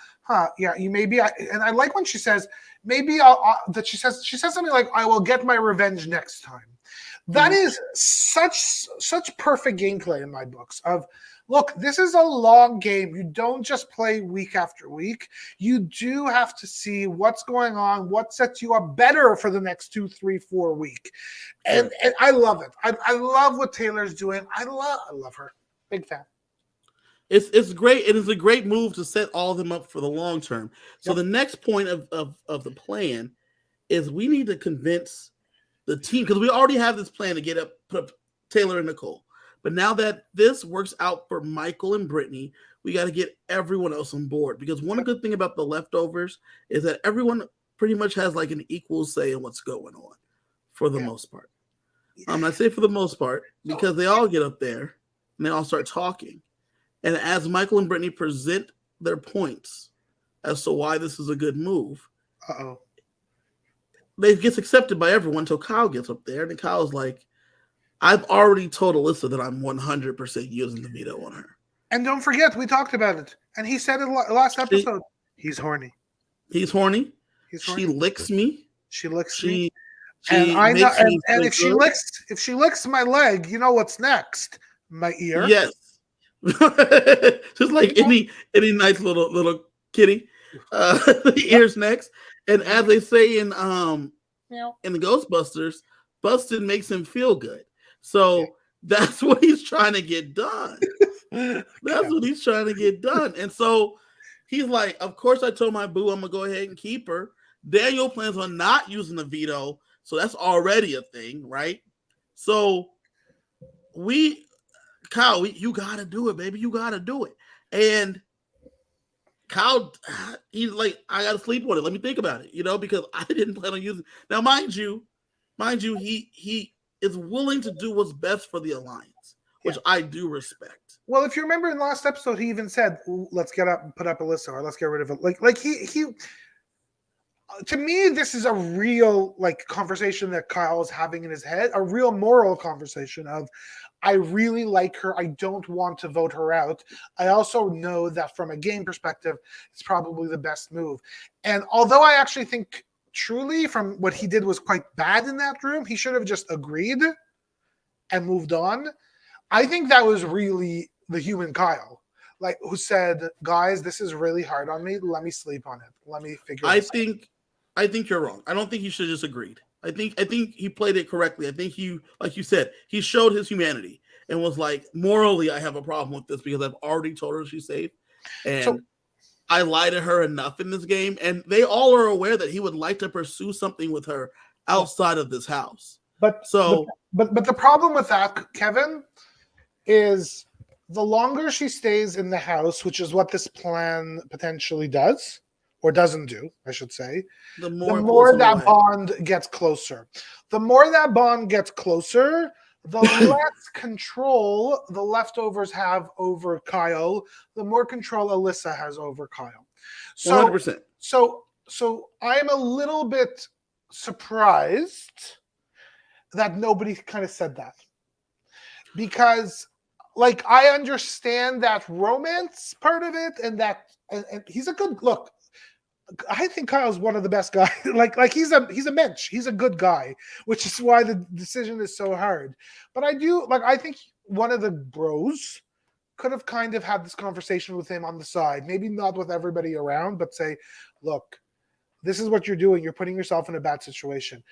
you maybe. And I like when she says, maybe she says something like, I will get my revenge next time. That is such perfect gameplay in my books of, look, this is a long game. You don't just play week after week. You do have to see what's going on, what sets you up better for the next 2, 3, 4 week. And I love it. I love what Taylor's doing. I love her. Big fan. It's great. It is a great move to set all of them up for the long term. So the next point of the plan is we need to convince the team, because we already have this plan to put up Taylor and Nicole. But now that this works out for Michael and Brittany, we got to get everyone else on board. Because one good thing about the leftovers is that everyone pretty much has an equal say in what's going on for the most part. I say for the most part because they all get up there and they all start talking. And as Michael and Brittany present their points as to why this is a good move, it gets accepted by everyone until Kyle gets up there. And then Kyle's like, I've already told Alyssa that I'm 100% using the veto on her. And don't forget, we talked about it. And he said in the last episode, he's horny. He's horny. She licks me. She licks me. And I know. And if she licks my leg, you know what's next? My ear. Yes. Just like any nice little kitty. The ear's next. And as they say in the Ghostbusters, busted makes him feel good. So that's what he's trying to get done. That's what he's trying to get done. And so he's like, of course I told my boo I'm going to go ahead and keep her. Daniel plans on not using the veto. So that's already a thing, right? So Kyle, you got to do it, baby. You got to do it. And Kyle, he's like, I got to sleep on it. Let me think about it, because I didn't plan on using it. Now, mind you, he is willing to do what's best for the alliance. which I do respect. Well, if you remember in the last episode, he even said, "Let's get up and put up Alyssa, or let's get rid of it." Like he. To me, this is a real conversation that Kyle is having in his head, a real moral conversation of, I really like her. I don't want to vote her out. I also know that from a game perspective, it's probably the best move. And although I actually think truly from what he did was quite bad in that room, he should have just agreed and moved on. I think that was really the human Kyle, who said, guys, this is really hard on me. Let me sleep on it. Let me figure this out. I think you're wrong. I don't think he should have just agreed. I think he played it correctly. I think like you said, he showed his humanity and was like, morally, I have a problem with this because I've already told her she's safe. And I lie to her enough in this game. And they all are aware that he would like to pursue something with her outside of this house. But the problem with that, Kevin, is the longer she stays in the house, which is what this plan potentially does, or doesn't do, I should say, the more that bond gets closer. The more that bond gets closer, the less control the leftovers have over Kyle, the more control Alyssa has over Kyle. So, 100%. So I'm a little bit surprised that nobody kind of said that. Because I understand that romance part of it, and that and he's a good look. I think Kyle's one of the best guys. He's a mensch. He's a good guy, which is why the decision is so hard. But I think one of the bros could have kind of had this conversation with him on the side. Maybe not with everybody around, but say, look, this is what you're doing. You're putting yourself in a bad situation.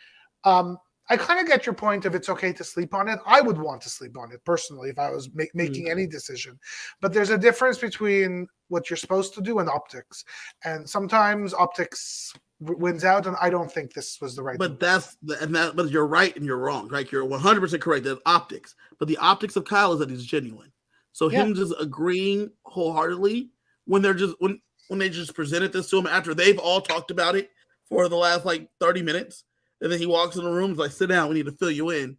I kind of get your point of it's okay to sleep on it. I would want to sleep on it personally if I was making any decision. But there's a difference between what you're supposed to do and optics. And sometimes optics wins out, and I don't think this was the right thing. But you're right and you're wrong. Right? You're 100% correct. That's optics. But the optics of Kyle is that he's genuine. So him just agreeing wholeheartedly when they just presented this to him after they've all talked about it for the last 30 minutes. And then he walks in the room, like, sit down. We need to fill you in.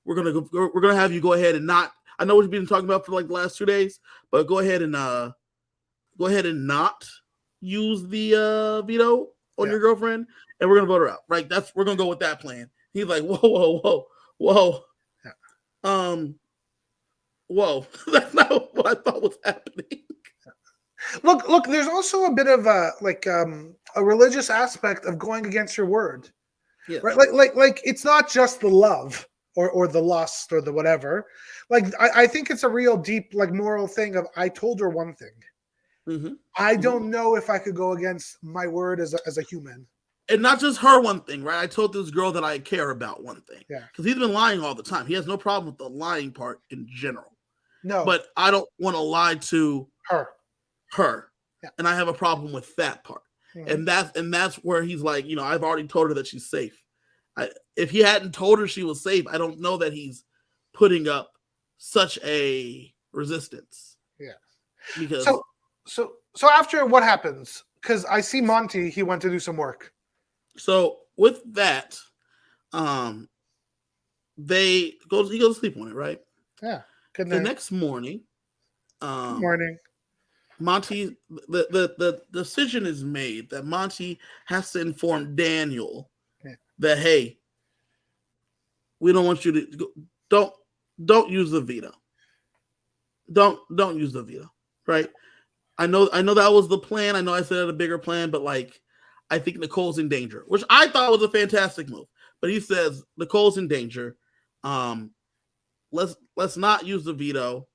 We're gonna have you go ahead and not. I know what you've been talking about for the last 2 days, but go ahead and not use the veto on your girlfriend, and we're gonna vote her out. Right? We're gonna go with that plan. He's like, whoa. Yeah. Whoa. That's not what I thought was happening. Look. There's also a bit of a religious aspect of going against your word. Yeah. Right? It's not just the love or the lust or the whatever. I think it's a real deep moral thing of I told her one thing. Mm-hmm. I don't know if I could go against my word as a human. And not just her one thing, right? I told this girl that I care about one thing. Yeah. Because he's been lying all the time. He has no problem with the lying part in general. No. But I don't want to lie to her. Yeah. And I have a problem with that part. Mm-hmm. And that's where he's like, I've already told her that she's safe. If he hadn't told her she was safe, I don't know that he's putting up such a resistance. Yeah. Because so after what happens? Because I see Monty, he went to do some work. So with that, he goes to sleep on it, right? Yeah. Good night. The next morning. Good morning. Monty, the decision is made that Monty has to inform Daniel that, hey, we don't want you to don't use the veto. Don't use the veto, right? I know that was the plan. I know I said it a bigger plan, but I think Nicole's in danger, which I thought was a fantastic move. But he says Nicole's in danger. Let's not use the veto,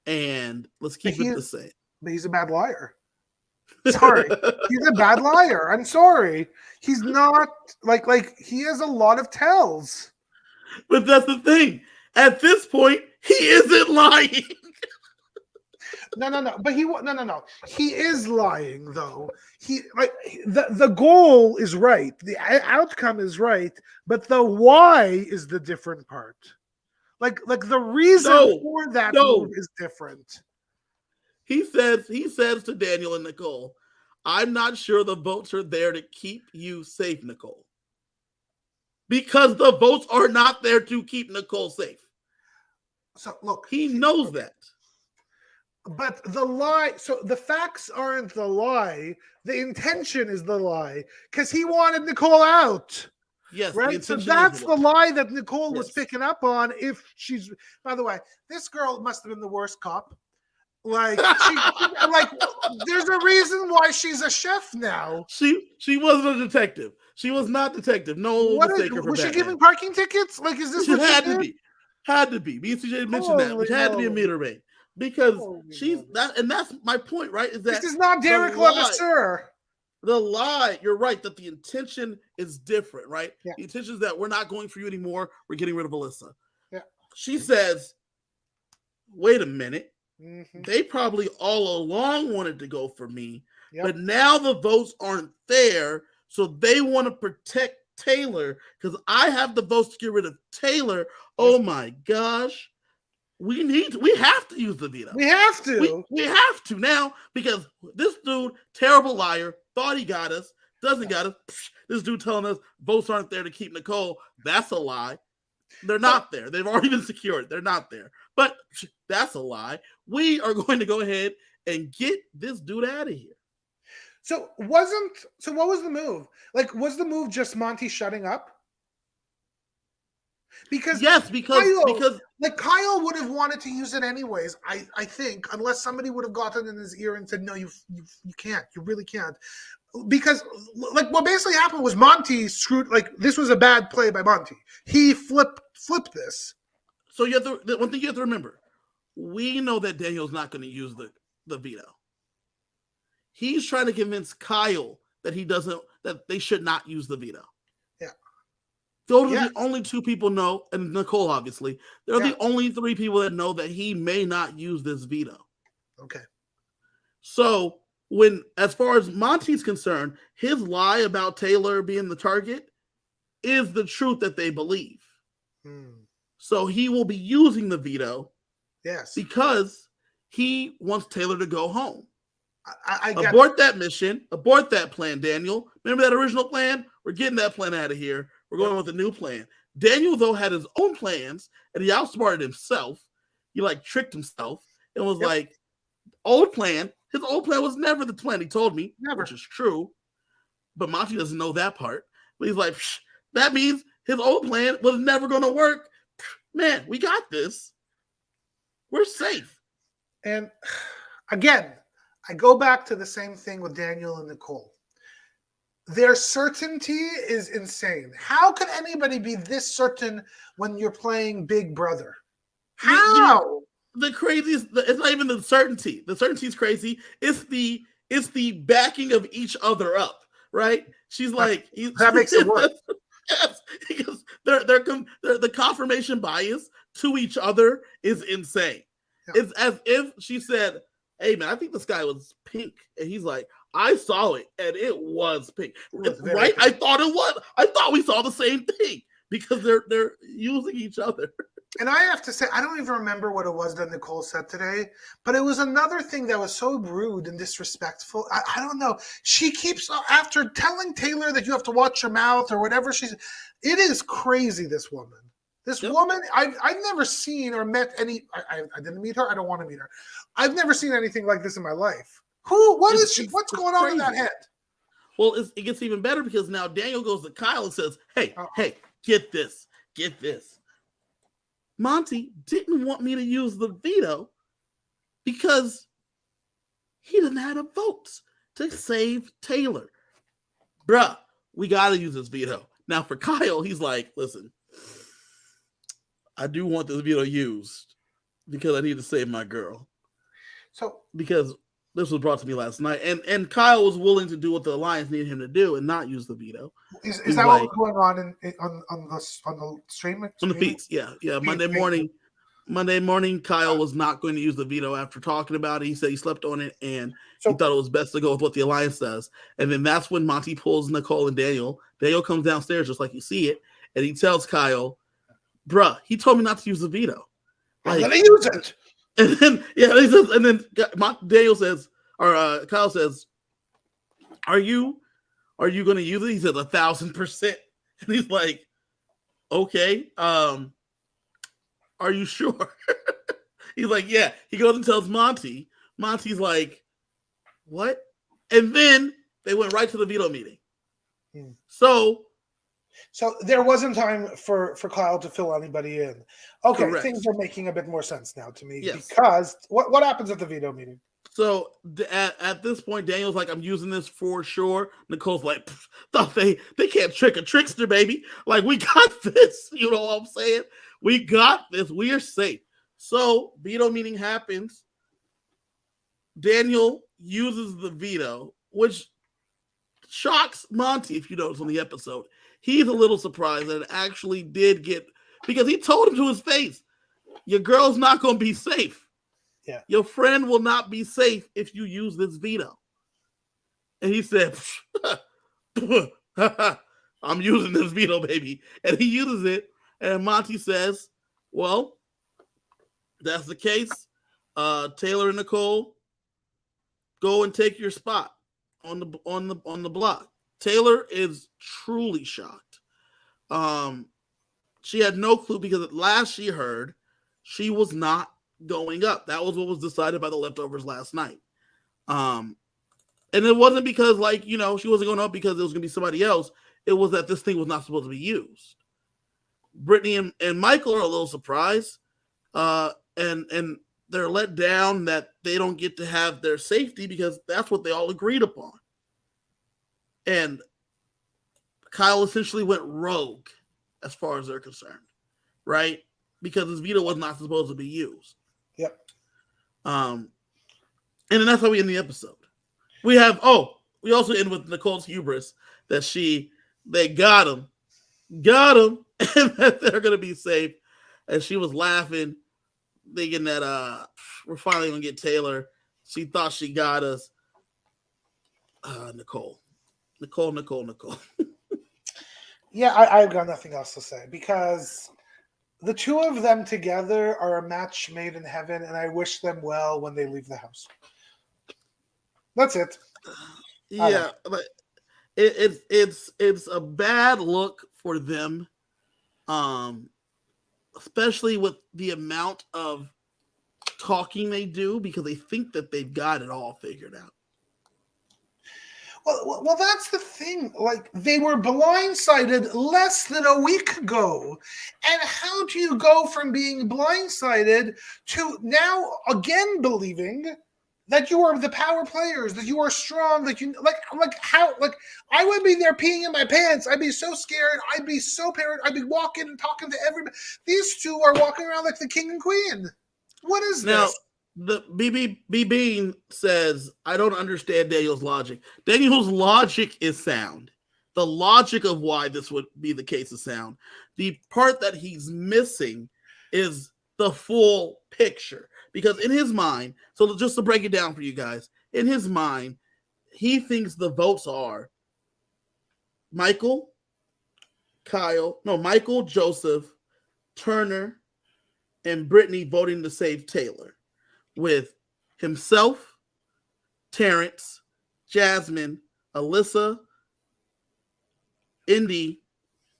and let's keep it the same. But he's a bad liar. Sorry. He's a bad liar. I'm sorry. He's not he has a lot of tells. But that's the thing. At this point, he isn't lying. No. But no. He is lying though. He the goal is right. The outcome is right, but the why is the different part. The reason for that move is different. He says to Daniel and Nicole, I'm not sure the votes are there to keep you safe, Nicole. Because the votes are not there to keep Nicole safe. So look, he knows that. But the lie, so the facts aren't the lie. The intention is the lie because he wanted Nicole out. Yes, right. So that's the lie that Nicole was picking up on. If she's, by the way, this girl must have been the worst cop. Like, like, there's a reason why she's a chef now. She wasn't a detective. She was not detective. No mistake her for was she Batman. giving parking tickets? Like, is this She what had she to did? be? Had to be. Me and CJ mentioned that, which had to be a meter maid because she's that, and that's my point, right? Is that this is not Derek Levasseur. The lie, you're right that the intention is different, right? Yeah. The intention is that we're not going for you anymore. We're getting rid of Alyssa. Yeah. She says, wait a minute. Mm-hmm. They probably all along wanted to go for me, Yep. but now the votes aren't there, so they want to protect Taylor because I have the votes to get rid of Taylor. Yep. Oh my gosh. We have to use the veto. We have to. We have to now because this dude, terrible liar, thought he got us, doesn't got us. This dude telling us votes aren't there to keep Nicole. That's a lie. They're not there. They've already been secured. They're not there. But that's a lie. We are going to go ahead and get this dude out of here. So what was the move? Like, was the move just Monty shutting up? Because Kyle would have wanted to use it anyways. I think, unless somebody would have gotten in his ear and said, "No, you can't. You really can't." Because like what basically happened was Monty screwed. Like this was a bad play by Monty. He flipped this. So the one thing you have to remember: we know that Daniel's not going to use the veto. He's trying to convince Kyle that that they should not use the veto. Yeah. Those are the only two people know, and Nicole, obviously. They're the only three people that know that he may not use this veto. Okay. So, as far as Monty's concerned, his lie about Taylor being the target is the truth that they believe. So, he will be using the veto because he wants Taylor to go home. Abort that mission. Abort that plan, Daniel. Remember that original plan? We're getting that plan out of here. We're going with a new plan. Daniel, though, had his own plans, and he outsmarted himself. He, tricked himself and was old plan. His old plan was never the plan he told me, which is true. But Monty doesn't know that part. But he's like, that means his old plan was never going to work. Man, we got this. We're safe. And, again, I go back to the same thing with Daniel and Nicole. Their certainty is insane. How can anybody be this certain when you're playing Big Brother? How? The craziest, it's not even the certainty. The certainty is crazy. It's the backing of each other up, right? She's like, that makes it work. Yes, because the confirmation bias to each other is insane. Yeah. It's as if she said, hey man, I think the sky was pink. And he's like, I saw it and it was pink. Right? Pink. I thought it was. I thought we saw the same thing because they're using each other. And I have to say, I don't even remember what it was that Nicole said today, but it was another thing that was so rude and disrespectful. I don't know. She keeps, after telling Taylor that you have to watch your mouth or whatever it is crazy, this woman. This woman, I've never seen or met any, I didn't meet her. I don't want to meet her. I've never seen anything like this in my life. What's going on in that head? Well, it gets even better because now Daniel goes to Kyle and says, hey, get this. Monty didn't want me to use the veto because he didn't have the votes to save Taylor. Bruh, we got to use this veto. Now for Kyle, he's like, listen, I do want this veto used because I need to save my girl. So because this was brought to me last night, and Kyle was willing to do what the Alliance needed him to do and not use the veto. Is that what was going on on the stream? On the feeds, yeah. Monday morning, Kyle was not going to use the veto after talking about it. He said he slept on it and he thought it was best to go with what the Alliance does. And then that's when Monty pulls Nicole and Daniel. Daniel comes downstairs just like you see it, and he tells Kyle, bruh, he told me not to use the veto. I'm gonna use it. And then he says, and then Daniel says, or Kyle says, "Are you going to use it?" He says 1,000%, and he's like, "Okay, are Are you sure? He's like, yeah. He goes and tells Monty. Monty's like, what? And then they went right to the veto meeting. So there wasn't time for Kyle to fill anybody in. Okay, correct. Things are making a bit more sense now to me. Yes. Because what happens at the veto meeting? So at this point, Daniel's like, I'm using this for sure. Nicole's like, thought they can't trick a trickster, baby. Like, we got this. You know what I'm saying? We got this. We are safe. So veto meeting happens. Daniel uses the veto, which shocks Monty, if you notice on the episode. He's a little surprised that it actually did get, because he told him to his face, your girl's not going to be safe. Yeah. Your friend will not be safe if you use this veto. And he said, I'm using this veto, baby. And he uses it. And Monty says, well, that's the case. Taylor and Nicole, go and take your spot on the block. Taylor is truly shocked. She had no clue because at last she heard she was not going up. That was what was decided by the leftovers last night. And it wasn't because, like, you know, she wasn't going up because it was going to be somebody else. It was that this thing was not supposed to be used. Brittany and Michael are a little surprised. And they're let down that they don't get to have their safety because that's what they all agreed upon. And Kyle essentially went rogue as far as they're concerned, right? Because his veto was not supposed to be used. Yep. And then that's how we end the episode. We also end with Nicole's hubris that they got him, and that they're gonna be safe. And she was laughing, thinking that we're finally gonna get Taylor. She thought she got us. Nicole. Yeah, I've got nothing else to say because the two of them together are a match made in heaven, and I wish them well when they leave the house. That's it. Yeah, but it's a bad look for them, especially with the amount of talking they do because they think that they've got it all figured out. Well, that's the thing. Like, they were blindsided less than a week ago. And how do you go from being blindsided to now again believing that you are the power players, that you are strong, that you how I would be there peeing in my pants. I'd be so scared. I'd be so paranoid. I'd be walking and talking to everybody. These two are walking around like the king and queen. What is this? The BB Bean says, I don't understand Daniel's logic. Daniel's logic is sound. The logic of why this would be the case is sound. The part that he's missing is the full picture. Because in his mind, so just to break it down for you guys, in his mind, he thinks the votes are Michael, Joseph, Turner, and Brittany voting to save Taylor, with himself, Terrence, Jasmine, Alyssa, Indy,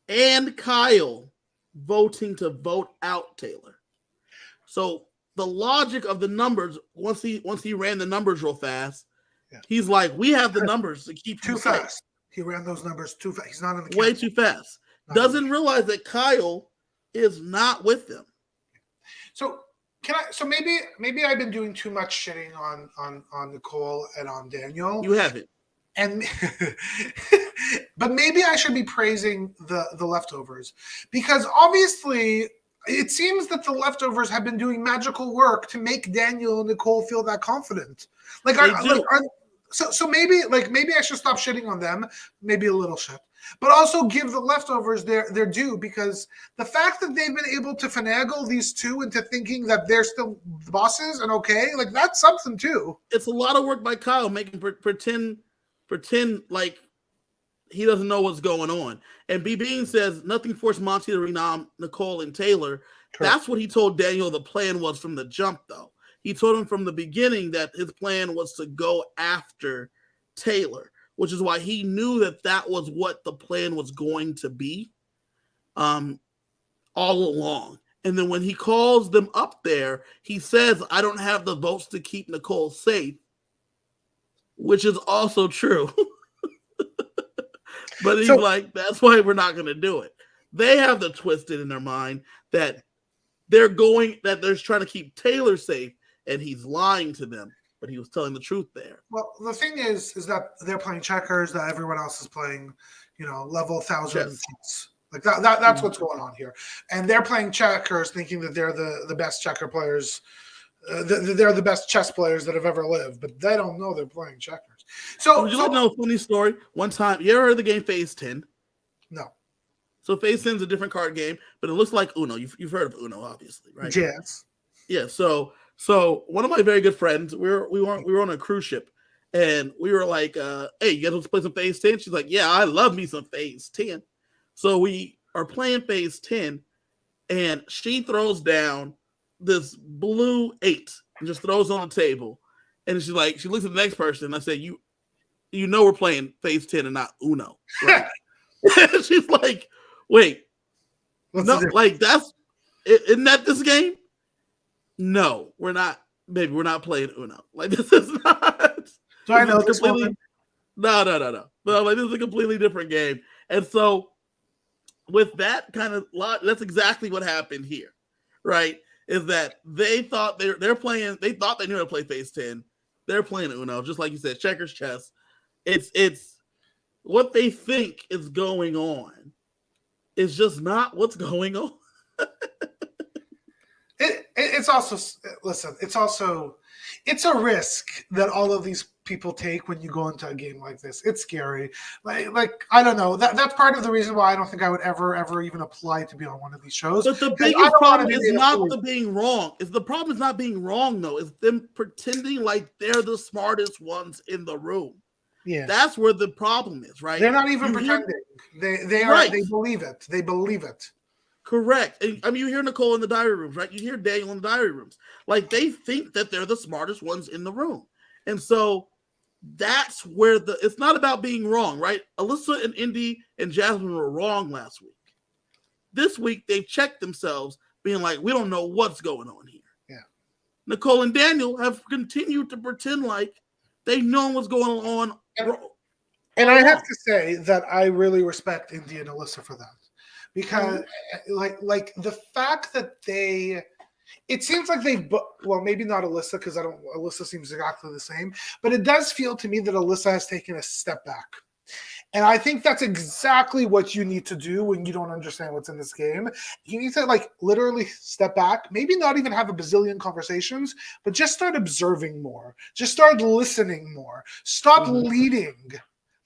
and Kyle voting to vote out Taylor. So the logic of the numbers, once he ran the numbers real fast, he's like, we have the numbers to keep you safe. Fast. He ran those numbers too fast. He's not in the way too fast. Doesn't realize that Kyle is not with them. So maybe I've been doing too much shitting on Nicole and on Daniel. You haven't. And but maybe I should be praising the leftovers, because obviously it seems that the leftovers have been doing magical work to make Daniel and Nicole feel that confident. So maybe I should stop shitting on them, maybe a little shit, but also give the leftovers their due, because the fact that they've been able to finagle these two into thinking that they're still the bosses and okay, like, that's something too. It's a lot of work by Kyle making pretend like he doesn't know what's going on. And B. Bean says nothing forced Monty to renom Nicole and Taylor. Correct. That's what he told Daniel the plan was from the jump, though. He told him from the beginning that his plan was to go after Taylor, which is why he knew that was what the plan was going to be all along. And then when he calls them up there, he says, I don't have the votes to keep Nicole safe, which is also true. But he's like, that's why we're not going to do it. They have the twisted in their mind that they're trying to keep Taylor safe, and he's lying to them, but he was telling the truth there. Well, the thing is that they're playing checkers, that everyone else is playing, level 1,000 chess. Like that's what's going on here. And they're playing checkers thinking that they're the best checker players. They're the best chess players that have ever lived, but they don't know they're playing checkers. So would you like to know a funny story? One time, you ever heard of the game Phase 10? No. So Phase 10 is a different card game, but it looks like Uno. You've heard of Uno, obviously, right? Yes. Yeah. So one of my very good friends, we were on a cruise ship, and we were like, "Hey, you guys want to play some Phase 10?" She's like, "Yeah, I love me some Phase 10." So we are playing Phase 10, and she throws down this blue 8 and just throws it on the table, and she looks at the next person, and I said, "You know we're playing Phase 10 and not Uno, right?" She's like, "Wait, no, like isn't that this game?" No, we're not. Baby, we're not playing Uno. Like, this is not. Do I know this woman? No. Like, this is a completely different game. And so, with that kind of lot, that's exactly what happened here, right? Is that they thought they're playing. They thought they knew how to play Phase 10. They're playing Uno, just like you said, checkers, chess. It's what they think is going on. It's just not what's going on. It's also, listen, it's a risk that all of these people take when you go into a game like this. It's scary. Like I don't know. That's part of the reason why I don't think I would ever even apply to be on one of these shows. But the biggest problem is not the being wrong. The problem is not being wrong, though. It's them pretending like they're the smartest ones in the room. Yeah, that's where the problem is, right? They're not even pretending. They are. Right. They believe it. They believe it. Correct. And, I mean, you hear Nicole in the diary rooms, right? You hear Daniel in the diary rooms. Like, they think that they're the smartest ones in the room. And so that's where it's not about being wrong, right? Alyssa and Indy and Jasmine were wrong last week. This week, they've checked themselves, being like, we don't know what's going on here. Yeah. Nicole and Daniel have continued to pretend like they know what's going on. And I have to say that I really respect Indy and Alyssa for that. Because, like the fact that it seems like well, maybe not Alyssa, because Alyssa seems exactly the same, but it does feel to me that Alyssa has taken a step back. And I think that's exactly what you need to do when you don't understand what's in this game. You need to, literally step back, maybe not even have a bazillion conversations, but just start observing more. Just start listening more. Stop leading.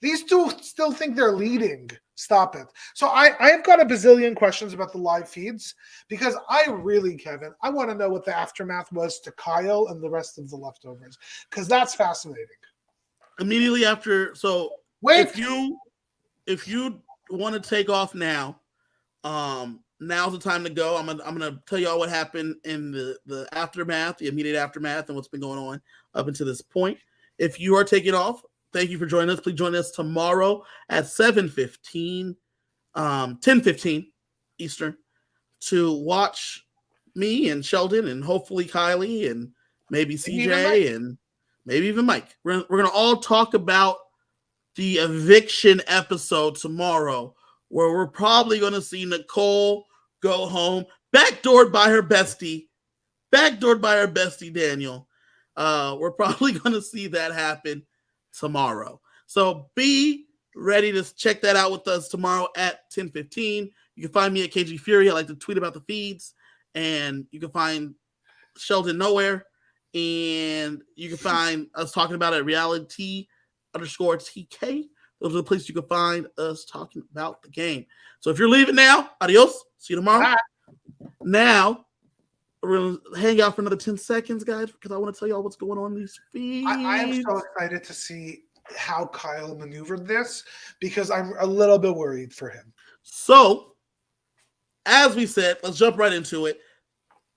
These two still think they're leading. Stop it. So I have got a bazillion questions about the live feeds, because I really, Kevin, I want to know what the aftermath was to Kyle and the rest of the leftovers, because that's fascinating. Immediately after, so if you want to take off now, now's the time to go. I'm gonna tell y'all what happened in the aftermath, the immediate aftermath, and what's been going on up until this point. If you are taking off, thank you for joining us. Please join us tomorrow at 7:15, 10:15 Eastern, to watch me and Sheldon and hopefully Kylie and maybe CJ and maybe even Mike. We're going to all talk about the eviction episode tomorrow, where we're probably going to see Nicole go home, backdoored by her bestie Daniel. We're probably going to see that happen tomorrow. So be ready to check that out with us tomorrow at 10:15. You can find me at KG Fury. I like to tweet about the feeds, and you can find Sheldon nowhere, and you can find us talking about it at reality_TK. Those are the places you can find us talking about the game. So if you're leaving now, adios. See you tomorrow. Bye. Now we're going to hang out for another 10 seconds, guys, because I want to tell y'all what's going on in these feeds. I am so excited to see how Kyle maneuvered this, because I'm a little bit worried for him. So, as we said, let's jump right into it.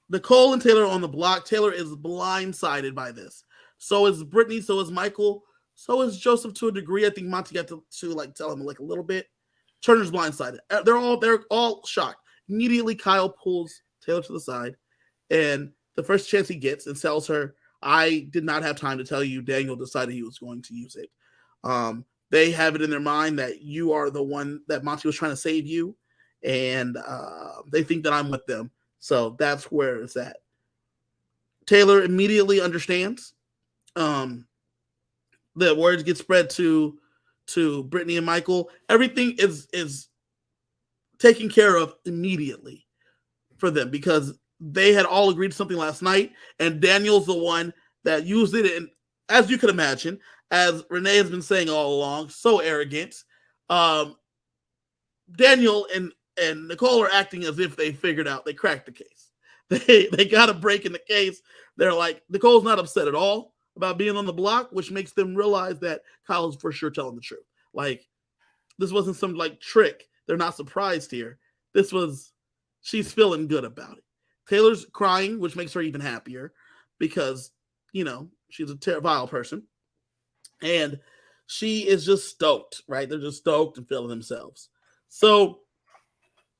Nicole and Taylor are on the block. Taylor is blindsided by this. So is Brittany. So is Michael. So is Joseph to a degree. I think Monty got to tell him a little bit. Turner's blindsided. They're all shocked. Immediately, Kyle pulls Taylor to the side, and the first chance he gets and tells her, I did not have time to tell you Daniel decided he was going to use it. They have it in their mind that you are the one that Monty was trying to save you, and they think that I'm with them. So that's where it's at. Taylor immediately understands. The words get spread to Brittany and Michael. Everything is taken care of immediately for them because they had all agreed to something last night, and Daniel's the one that used it. And as you can imagine, as Renee has been saying all along, so arrogant. Daniel and Nicole are acting as if they figured out, they cracked the case. They got a break in the case. They're like, Nicole's not upset at all about being on the block, which makes them realize that Kyle's for sure telling the truth. Like, this wasn't some like trick. They're not surprised here. She's feeling good about it. Taylor's crying, which makes her even happier because, she's a vile person. And she is just stoked, right? They're just stoked and feeling themselves. So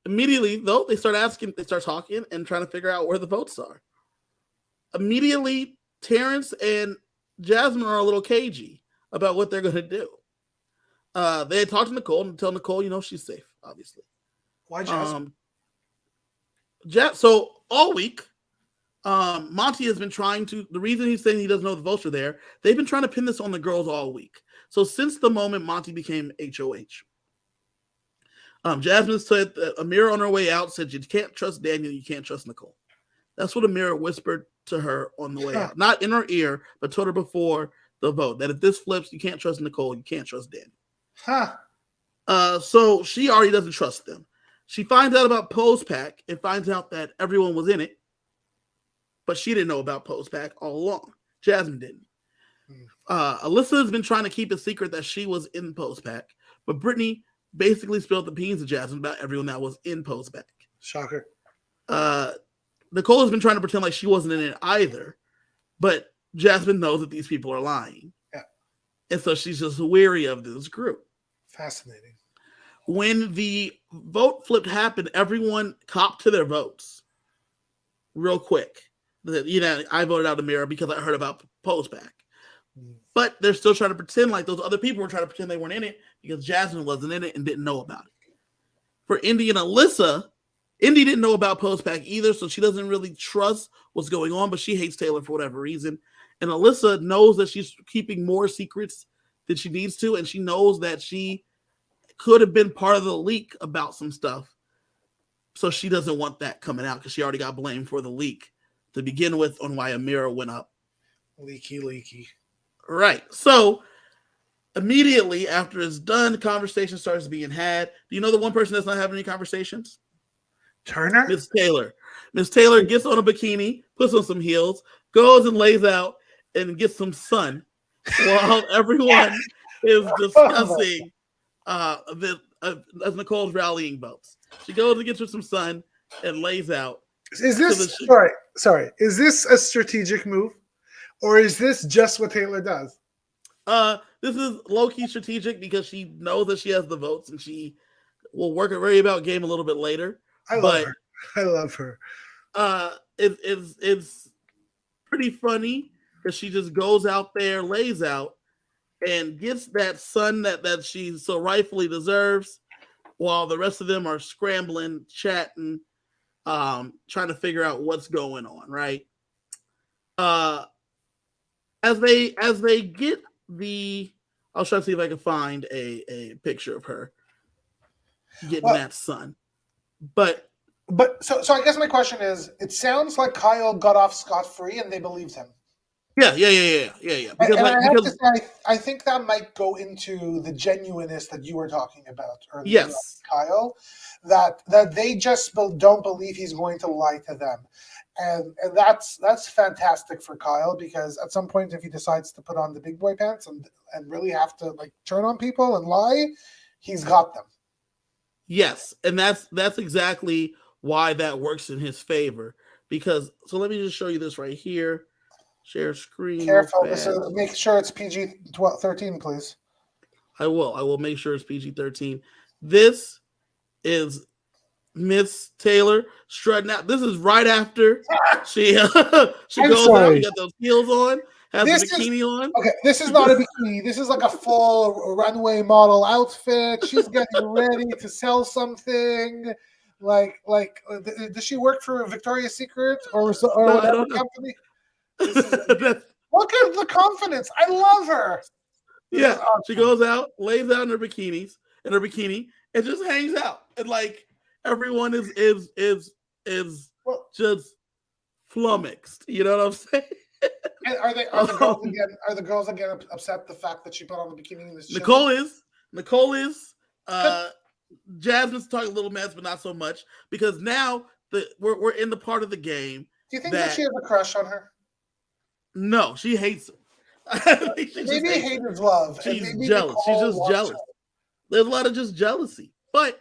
immediately, though, they start talking and trying to figure out where the votes are. Immediately, Terrence and Jasmine are a little cagey about what they're going to do. They had talked to Nicole and tell Nicole, she's safe, obviously. Why Jasmine? So all week, Monty has been trying to, the reason he's saying he doesn't know the votes are there, they've been trying to pin this on the girls all week. So since the moment Monty became HOH, Jasmine said that Amira on her way out said, you can't trust Daniel, you can't trust Nicole. That's what Amira whispered to her on the way out. Not in her ear, but told her before the vote, that if this flips, you can't trust Nicole, you can't trust Daniel. So she already doesn't trust them. She finds out about Postpack and finds out that everyone was in it, but she didn't know about Postpack all along. Jasmine didn't. Alyssa has been trying to keep a secret that she was in Postpack, but Brittany basically spilled the beans to Jasmine about everyone that was in Postpack. Shocker. Nicole has been trying to pretend like she wasn't in it either, but Jasmine knows that these people are lying. Yeah. And so she's just weary of this group. Fascinating. When the vote flip happened, everyone copped to their votes real quick. I voted out Amira because I heard about Postback. But they're still trying to pretend like those other people were trying to pretend they weren't in it because Jasmine wasn't in it and didn't know about it. For Indy and Alyssa, Indy didn't know about Postpack either, so she doesn't really trust what's going on, but she hates Taylor for whatever reason. And Alyssa knows that she's keeping more secrets than she needs to, and she knows that she could have been part of the leak about some stuff. So she doesn't want that coming out because she already got blamed for the leak to begin with on why Amira went up. Leaky. Right. So immediately after it's done, the conversation starts being had. Do you know the one person that's not having any conversations? Turner? Miss Taylor. Miss Taylor gets on a bikini, puts on some heels, goes and lays out and gets some sun while everyone is discussing as Nicole's rallying votes. She goes and gets her some sun and lays out. Is this sorry? Is this a strategic move, or is this just what Taylor does? This is low-key strategic because she knows that she has the votes and she will work a very about game a little bit later. I love her. It's pretty funny because she just goes out there, lays out, and gets that sun that she so rightfully deserves, while the rest of them are scrambling, chatting, trying to figure out what's going on, right? As they get I'll try to see if I can find a picture of her getting that sun. But so I guess my question is, it sounds like Kyle got off scot-free and they believed him. Yeah. Because I think that might go into the genuineness that you were talking about earlier. Yes, Kyle, that they just don't believe he's going to lie to them, and that's fantastic for Kyle, because at some point, if he decides to put on the big boy pants and really have to like turn on people and lie, he's got them. Yes, and that's exactly why that works in his favor. Because so let me just show you this right here. Share screen. Careful. Make sure it's PG-13, please. I will make sure it's PG-13. This is Miss Taylor strutting out. This is right after she I'm goes sorry. out. You got those heels on, has This the bikini on. Okay, this is not a bikini. This is like a full runway model outfit. She's getting ready to sell something. Does she work for Victoria's Secret or No, I whatever don't know. company? Look at the confidence. I love her. Yeah, awesome. She goes out, lays out in her bikini, and just hangs out, and like everyone is just flummoxed. You know what I'm saying? And are the girls again upset the fact that she put on the bikini in this? Nicole is. Jasmine's talking a little mess, but not so much because now we're in the part of the game. Do you think that she has a crush on her? No, she hates her. Maybe hate is love. She's jealous. She's just jealous. There's a lot of just jealousy. But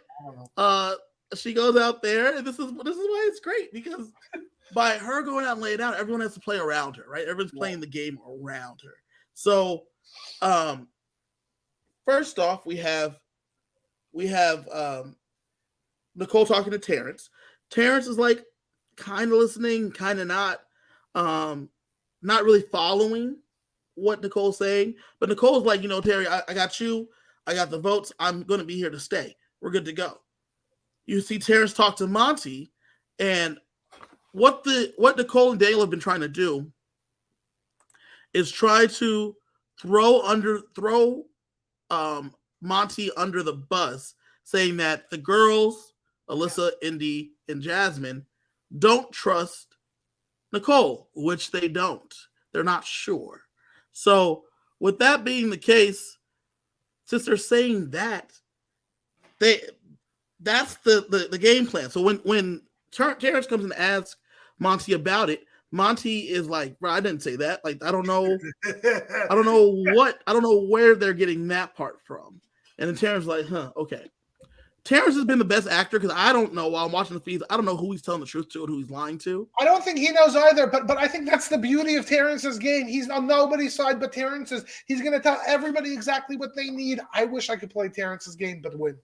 she goes out there, and this is why it's great, because by her going out and laying down, everyone has to play around her, right? Everyone's playing the game around her. So first off, we have Nicole talking to Terrence. Terrence is like kind of listening, kind of not really following what Nicole's saying. But Nicole's like, Terry, I got you. I got the votes. I'm going to be here to stay. We're good to go. You see Terrence talk to Monty, and what Nicole and Daniel have been trying to do is try to throw Monty under the bus, saying that the girls, Alyssa, Indy, and Jasmine, don't trust Nicole, which they don't. They're not sure. So with that being the case, since they're saying that, that's the game plan. So when Terrence comes and asks Monty about it, Monty is like, bro, I didn't say that. Like, I don't know where they're getting that part from. And then Terrence is like, okay. Terrence has been the best actor because I don't know, while I'm watching the feeds, I don't know who he's telling the truth to and who he's lying to. I don't think he knows either, but I think that's the beauty of Terrence's game. He's on nobody's side but Terrence's. He's going to tell everybody exactly what they need. I wish I could play Terrence's game, but win.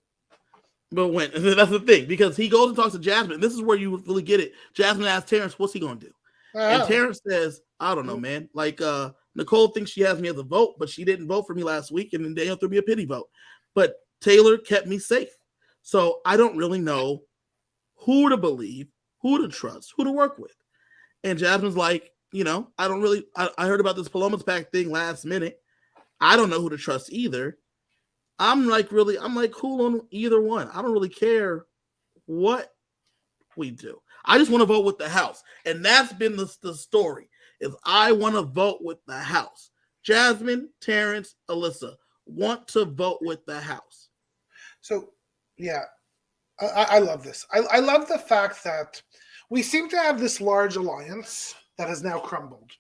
But win. That's the thing, because he goes and talks to Jasmine. This is where you really get it. Jasmine asks Terrence, what's he going to do? And Terrence says, I don't know, man. Like, Nicole thinks she has me as a vote, but she didn't vote for me last week, and then Daniel threw me a pity vote. But Taylor kept me safe. So I don't really know who to believe, who to trust, who to work with. And Jasmine's like, I don't really, I heard about this Palomas Pack thing last minute. I don't know who to trust either. I'm like cool on either one. I don't really care what we do. I just want to vote with the house. And that's been the story, is I want to vote with the house. Jasmine, Terrence, Alyssa want to vote with the house. So, yeah, I love this. I love the fact that we seem to have this large alliance that has now crumbled.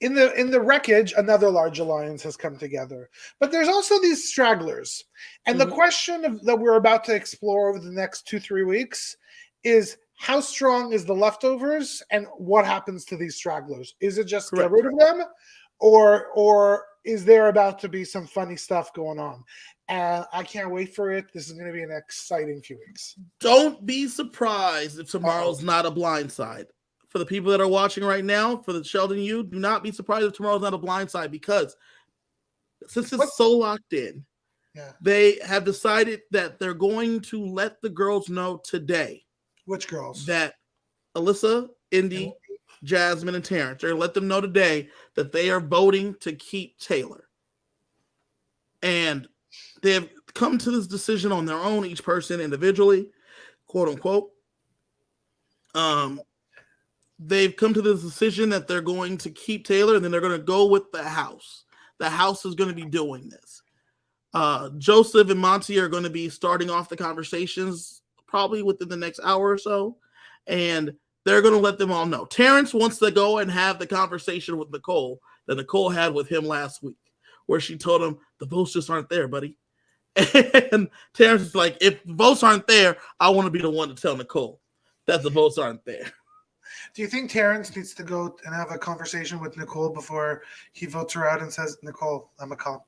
In the wreckage, another large alliance has come together. But there's also these stragglers. And the question that we're about to explore over the next 2-3 weeks is, how strong is the leftovers and what happens to these stragglers? Is it just get rid of them? Or is there about to be some funny stuff going on? I can't wait for it. This is going to be an exciting few weeks. Don't be surprised if tomorrow's not a blindside. For the people that are watching right now, for the Sheldon, do not be surprised if tomorrow's not a blindside, because since it's so locked in, they have decided that they're going to let the girls know today. Which girls? That Alyssa, Indy, Jasmine, and Terrence, they're going to let them know today that they are voting to keep Taylor. And they have come to this decision on their own, each person individually, quote unquote. They've come to this decision that they're going to keep Taylor, and then they're going to go with the house. The house is going to be doing this. Joseph and Monty are going to be starting off the conversations probably within the next hour or so, and they're going to let them all know. Terrence wants to go and have the conversation with Nicole that Nicole had with him last week, where she told him the votes just aren't there, buddy. And Terrence is like, if the votes aren't there, I want to be the one to tell Nicole that the votes aren't there. Do you think Terrence needs to go and have a conversation with Nicole before he votes her out and says, Nicole, I'm a cop?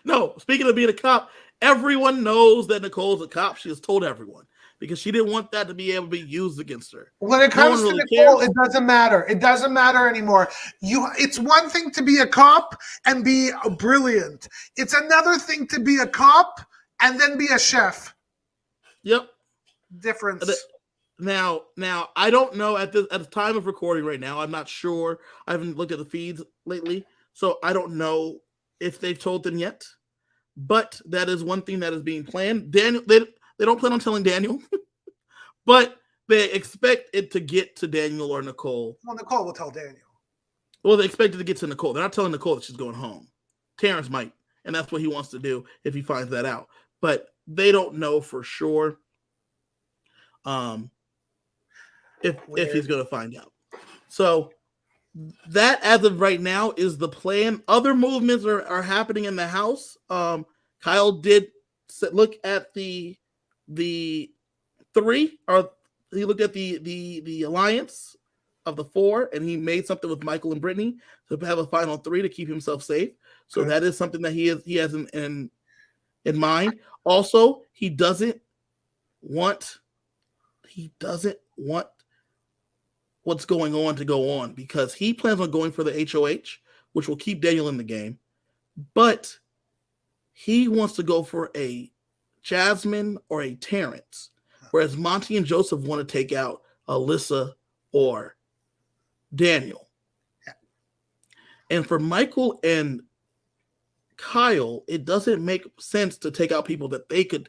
No, speaking of being a cop, Everyone knows that Nicole's a cop. She has told everyone because she didn't want that to be able to be used against her. When it comes to Nicole, it doesn't matter. It doesn't matter anymore. It's one thing to be a cop and be brilliant. It's another thing to be a cop and then be a chef. Yep. Difference. Now, I don't know at the time of recording right now. I'm not sure. I haven't looked at the feeds lately, so I don't know if they've told them yet. But that is one thing that is being planned. Daniel, they don't plan on telling Daniel, but they expect it to get to Daniel or Nicole. Well, Nicole will tell Daniel. Well, they expect it to get to Nicole. They're not telling Nicole that she's going home. Terrence might, and that's what he wants to do if he finds that out. But they don't know for sure if he's going to find out. So that, as of right now, is the plan. Other movements are happening in the house. Kyle did look at the three, or he looked at the alliance of the four, and he made something with Michael and Brittany to have a final three to keep himself safe. So that is something that he has in mind. Also, he doesn't want what's going on to go on because he plans on going for the HOH, which will keep Daniel in the game. But he wants to go for a Jasmine or a Terrence, whereas Monty and Joseph want to take out Alyssa or Daniel. Yeah. And for Michael and Kyle, it doesn't make sense to take out people that they could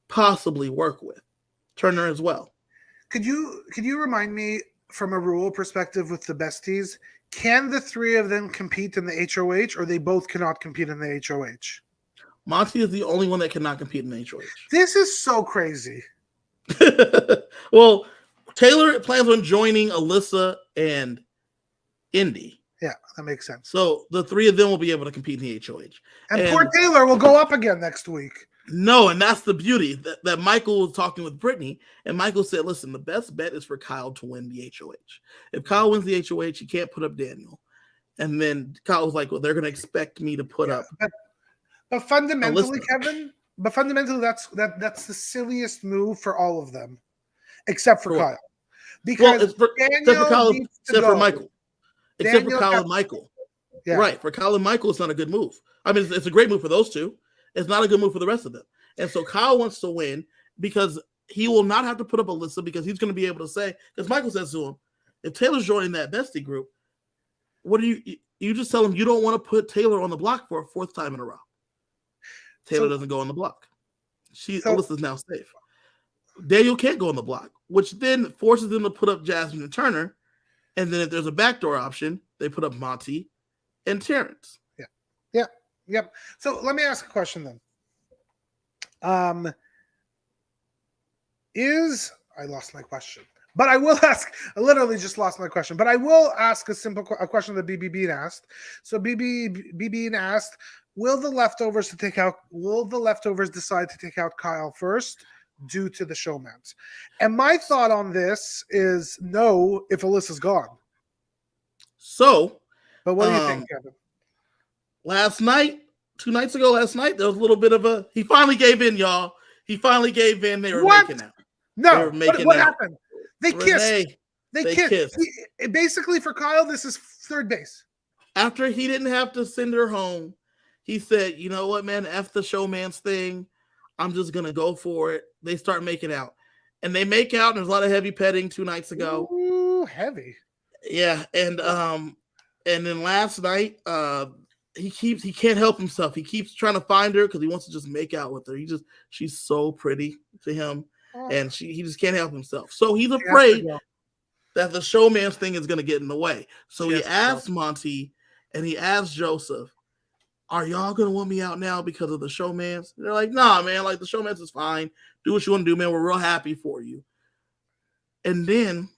possibly work with. Turner as well. Could you remind me, from a rule perspective with the besties, can the three of them compete in the HOH, or they both cannot compete in the HOH? Monty is the only one that cannot compete in the HOH. This is so crazy. Well, Taylor plans on joining Alyssa and Indy. Yeah, that makes sense. So the three of them will be able to compete in the HOH. And poor Taylor will go up again next week. No, and that's the beauty that Michael was talking with Brittany, and Michael said, listen, the best bet is for Kyle to win the HOH. If Kyle wins the HOH, he can't put up Daniel. And then Kyle was like, well, they're going to expect me to put up. But fundamentally, Alyssa. Kevin, that's the silliest move for all of them, except for Kyle. Because except for Kyle, except for Michael. Except for Kyle and Michael. Yeah. Right. For Kyle and Michael, it's not a good move. I mean, it's a great move for those two. It's not a good move for the rest of them. And so Kyle wants to win because he will not have to put up Alyssa, because he's going to be able to say, because Michael says to him, if Taylor's joining that bestie group, what do you just tell him you don't want to put Taylor on the block for a fourth time in a row. Taylor doesn't go on the block. Alyssa's now safe. Daniel can't go on the block, which then forces them to put up Jasmine and Turner. And then if there's a backdoor option, they put up Monty and Terrence. Yep. So let me ask a question then. I lost my question, but I will ask. I literally just lost my question, but I will ask a question that BB asked. So BB asked, will the leftovers decide to take out Kyle first due to the showmans? And my thought on this is no, if Alyssa's gone. So, but what do you think, Kevin? Last night, 2 nights ago, there was a little bit of he finally gave in, y'all. He finally gave in. They were making out. No, what happened? They kissed. They kissed. Basically, for Kyle, this is third base. After he didn't have to send her home, he said, you know what, man, F the showman's thing. I'm just going to go for it. They start making out. And they make out, and there's a lot of heavy petting 2 nights ago. Ooh, heavy. Yeah, and then last night, he can't help himself. He keeps trying to find her because he wants to just make out with her. She's so pretty to him, and he just can't help himself. So he's afraid that the showman's thing is going to get in the way. So he asked Monty and he asked Joseph, are y'all going to want me out now because of the showman's? They're like, nah, man, like the showman's is fine. Do what you want to do, man. We're real happy for you. And then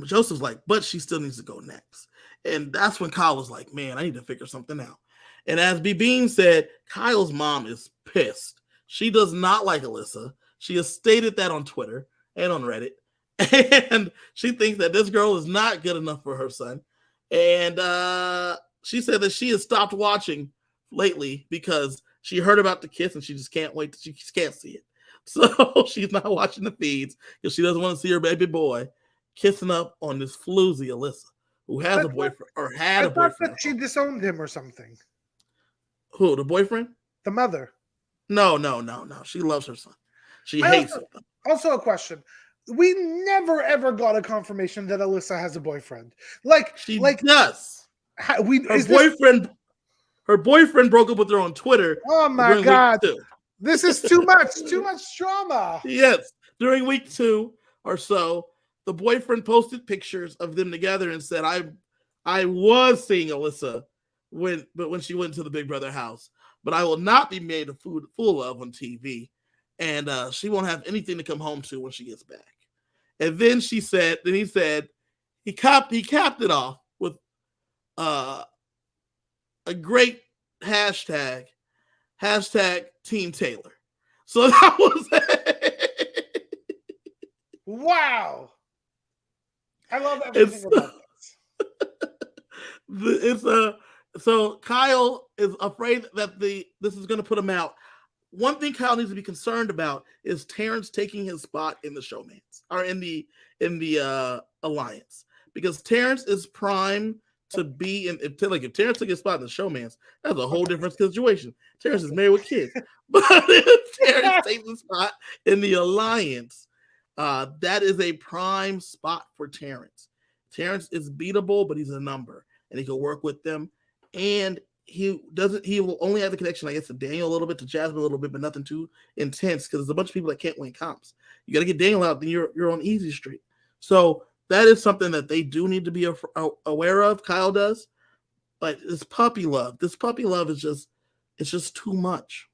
Joseph's like, but she still needs to go next. And that's when Kyle was like, man, I need to figure something out. And as B. Bean said, Kyle's mom is pissed. She does not like Alyssa. She has stated that on Twitter and on Reddit. And she thinks that this girl is not good enough for her son. And she said that she has stopped watching lately because She heard about the kiss and she just can't wait. She just can't see it. So she's not watching the feeds because she doesn't want to see her baby boy kissing up on this floozy Alyssa, who has a boyfriend or had a boyfriend. That she disowned him or something. Who, the boyfriend? The mother. No. She loves her son. She hates him. Also a question. We never ever got a confirmation that Alyssa has a boyfriend. Like she does. Her boyfriend broke up with her on Twitter. Oh my God. This is too much drama. Yes. During week 2 or so, the boyfriend posted pictures of them together and said, I was seeing Alyssa when she went to the Big Brother house, but I will not be made a fool of on TV. And she won't have anything to come home to when she gets back. And then he said, he capped it off with a great hashtag Team Taylor. So that was it. Wow. I love everything about this. So Kyle is afraid that this is going to put him out. One thing Kyle needs to be concerned about is Terrence taking his spot in the showmance or in the alliance, because Terrence is prime to be in. If Terrence took his spot in the showmance, that's a whole different situation. Terrence is married with kids, but if Terrence takes his spot in the alliance, that is a prime spot for Terrence. Terrence is beatable, but he's a number, and he can work with them. And he will only have the connection, I guess, to Daniel a little bit, to Jasmine a little bit, but nothing too intense, because there's a bunch of people that can't win comps. You got to get Daniel out, then you're on easy street. So that is something that they do need to be aware of. Kyle does, but this puppy love is just too much.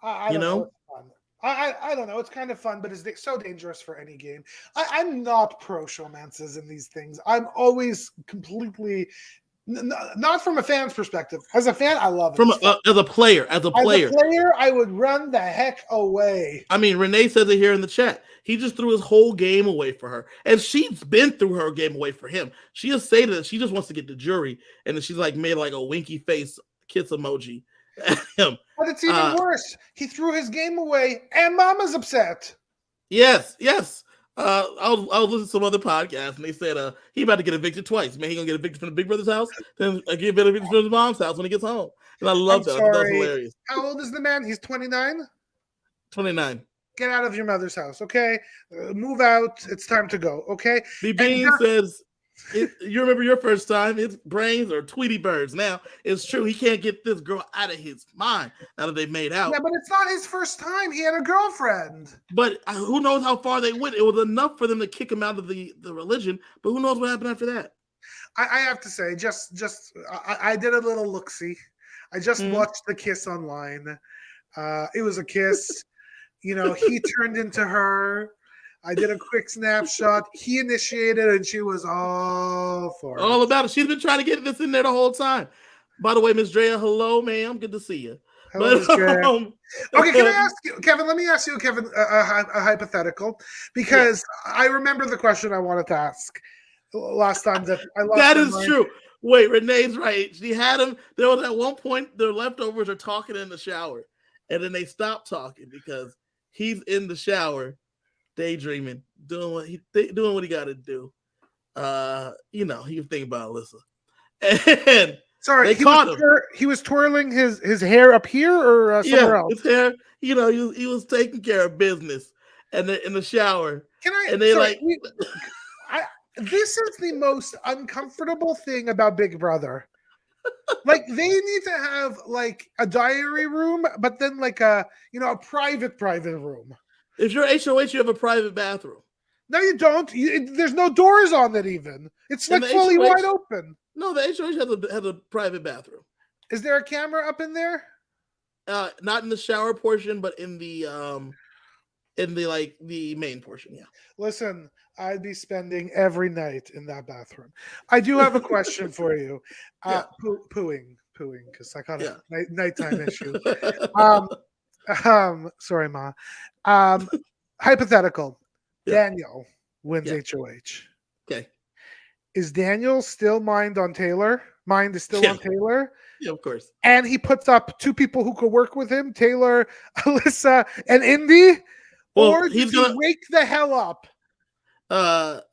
I don't know. I don't know. It's kind of fun, but it's so dangerous for any game. I'm not pro showmances in these things. I'm always completely. Not from a fan's perspective. As a fan, I love it. As a player, I would run the heck away. I mean, Renee says it here in the chat. He just threw his whole game away for her, and she's been through her game away for him. She has stated that she just wants to get the jury, and then she's made a winky face kiss emoji at him. But it's even worse. He threw his game away, and Mama's upset. Yes. I was listening to some other podcast, and they said he about to get evicted twice. Man, he gonna get evicted from the Big Brother's house, then get evicted from his mom's house when he gets home. And I love that. That's hilarious. How old is the man? He's 29? 29. Get out of your mother's house, okay? Move out. It's time to go, okay? B-Bean says, you remember your first time, it's brains or Tweety birds. Now, it's true. He can't get this girl out of his mind now that they've made out. Yeah, but it's not his first time. He had a girlfriend. But who knows how far they went. It was enough for them to kick him out of the religion, but who knows what happened after that. I have to say, I did a little look-see. I just watched the kiss online. It was a kiss. He turned into her. I did a quick snapshot. He initiated, and she was all for it. All about it. She's been trying to get this in there the whole time. By the way, Miss Drea, hello, ma'am. Good to see you. Hello, Miss Drea. Okay, can I ask you, Kevin? Let me ask you, Kevin, a hypothetical, because I remember the question I wanted to ask last time that I lost. That is true. Wait, Renee's right. She had him. There was at one point their leftovers are talking in the shower, and then they stop talking because he's in the shower, daydreaming, doing what he got to do. He was thinking about Alyssa. And sorry, he was twirling his hair up here or somewhere else. His hair. He was taking care of business, and in the shower. This is the most uncomfortable thing about Big Brother. They need to have a diary room, but then a private room. If you're HOH, you have a private bathroom. No, you don't. There's no doors on it even. It's fully wide open. No, the HOH has a private bathroom. Is there a camera up in there? Not in the shower portion, but in the the main portion. Yeah. Listen, I'd be spending every night in that bathroom. I do have a question for you. Pooing, because I got a nighttime issue. Sorry, Ma. Hypothetical. Yeah. Daniel wins HOH. Okay. Is Daniel still mind is still on Taylor? Yeah, of course. And he puts up 2 people who could work with him, Taylor, Alyssa, and Indy. Well, Or does he wake the hell up? The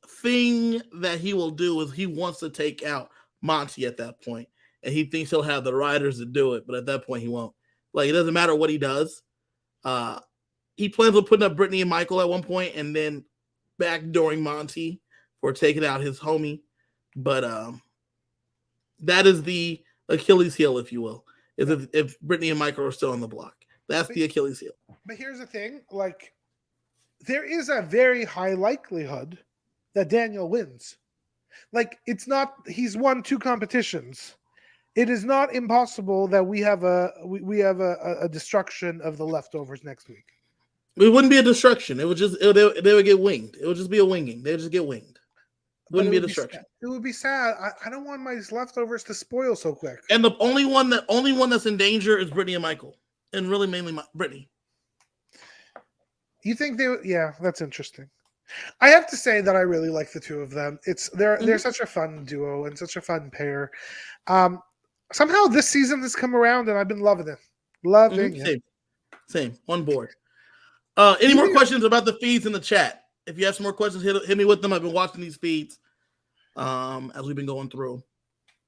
thing that he will do is he wants to take out Monty at that point, and he thinks he'll have the riders to do it, but at that point he won't. Like, it doesn't matter what he does. He plans on putting up Brittany and Michael at one point, and then backdooring Monty for taking out his homie. But that is the Achilles heel, if you will, is if Brittany and Michael are still on the block. That's the Achilles heel. But here's the thing, like, there is a very high likelihood that Daniel wins. Like, it's not, he's won 2 competitions. It is not impossible that we have a destruction of the leftovers next week. It wouldn't be a destruction. It would just they would get winged. It would just be a winging. They would just get winged. It wouldn't be a destruction. It would be sad. I don't want my leftovers to spoil so quick. And the only one that's in danger is Brittany and Michael, and really mainly Brittany. You think they? Yeah, that's interesting. I have to say that I really like the 2 of them. They're such a fun duo and such a fun pair. Somehow this season has come around and I've been loving it. Same. On board. Any more questions about the feeds in the chat? If you have some more questions, hit me with them. I've been watching these feeds as we've been going through.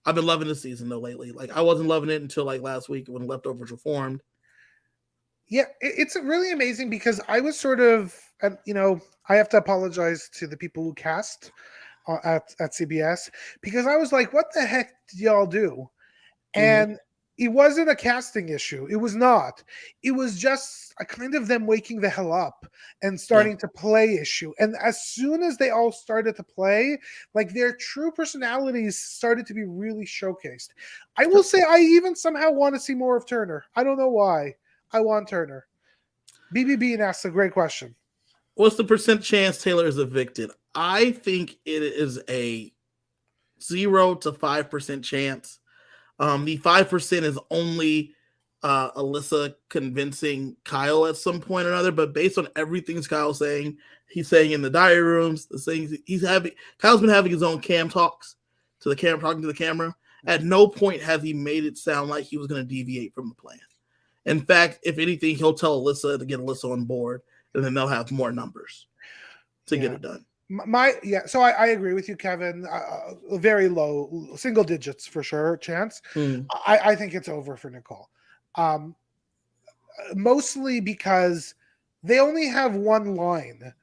I've been loving this season though lately. Like, I wasn't loving it until like last week when Leftovers were formed. Yeah, it's really amazing because I was sort of, I have to apologize to the people who cast at CBS because I was like, what the heck did y'all do? And it wasn't a casting issue. It was not. It was just a kind of them waking the hell up and starting to play issue. And as soon as they all started to play, like, their true personalities started to be really showcased. I will say I even somehow want to see more of Turner. I don't know why. I want Turner. BBB asks a great question. What's the % chance Taylor is evicted? I think it is a 0 to 5% chance. The 5% is only Alyssa convincing Kyle at some point or another, but based on everything Kyle's saying, he's saying in the diary rooms, the things Kyle's been having his own cam talks to the camera, talking to the camera. At no point has he made it sound like he was going to deviate from the plan. In fact, if anything, he'll tell Alyssa to get Alyssa on board, and then they'll have more numbers to get it done. So I agree with you, Kevin. Very low, single digits for sure chance. I think it's over for Nicole. Mostly because they only have one line.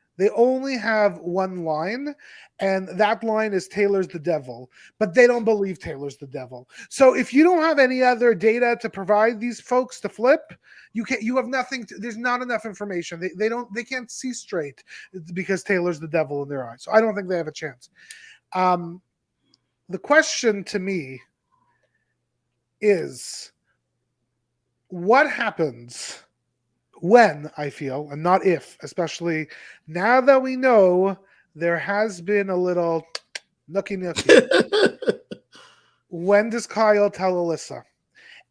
And that line is Taylor's the devil, but they don't believe Taylor's the devil. So if you don't have any other data to provide these folks to flip, you have nothing. There's not enough information. They can't see straight because Taylor's the devil in their eyes. So I don't think they have a chance. The question to me is, what happens when, I feel, and not if, especially now that we know there has been a little nookie. When does Kyle tell Alyssa?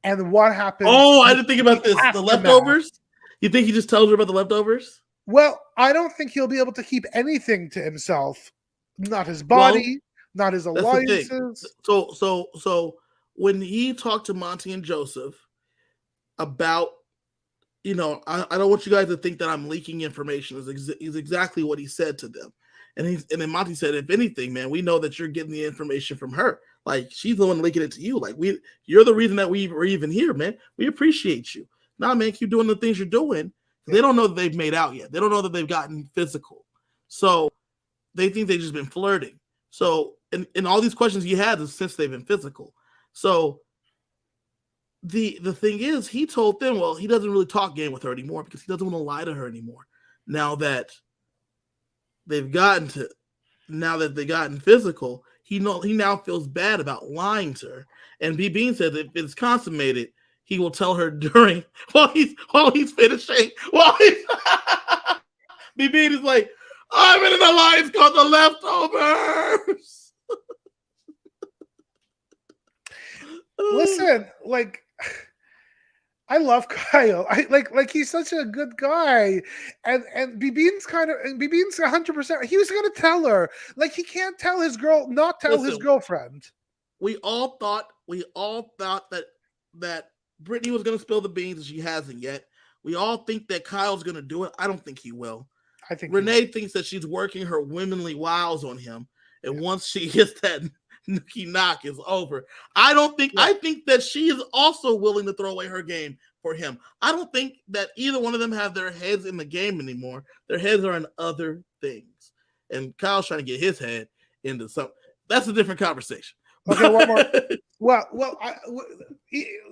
And what happens? Oh, I didn't think about this. The leftovers? You think he just tells her about the leftovers? Well, I don't think he'll be able to keep anything to himself. Not his body, not his alliances. So when he talked to Monty and Joseph about, I don't want you guys to think that I'm leaking information. Is exactly what he said to them. And then Monty said, if anything, man, we know that you're getting the information from her. Like, she's the one leaking it to you. Like, you're the reason that we're even here, man. We appreciate you. Nah, man, keep doing the things you're doing. They don't know that they've made out yet. They don't know that they've gotten physical. So they think they've just been flirting. So, and all these questions he had is since they've been physical. So the thing is, he told them, well, he doesn't really talk game with her anymore because he doesn't want to lie to her anymore. Now that they've gotten physical, he now feels bad about lying to her. And B. Bean says if it's consummated, he will tell her while he's finishing. B. Bean is like, I'm in an alliance called the Leftovers. Listen, like, I love Kyle. I like he's such a good guy, and Bibin's 100%. He was gonna tell her, like he can't tell his his girlfriend. We all thought that Brittany was gonna spill the beans, and she hasn't yet. We all think that Kyle's gonna do it. I don't think he will. I think Renee thinks that she's working her womanly wiles on him, and once she gets that nookie knock, is over. I don't think. I think that she is also willing to throw away her game for him. I don't think that either one of them have their heads in the game anymore. Their heads are in other things, and Kyle's trying to get his head into something. That's a different conversation. Okay, one more.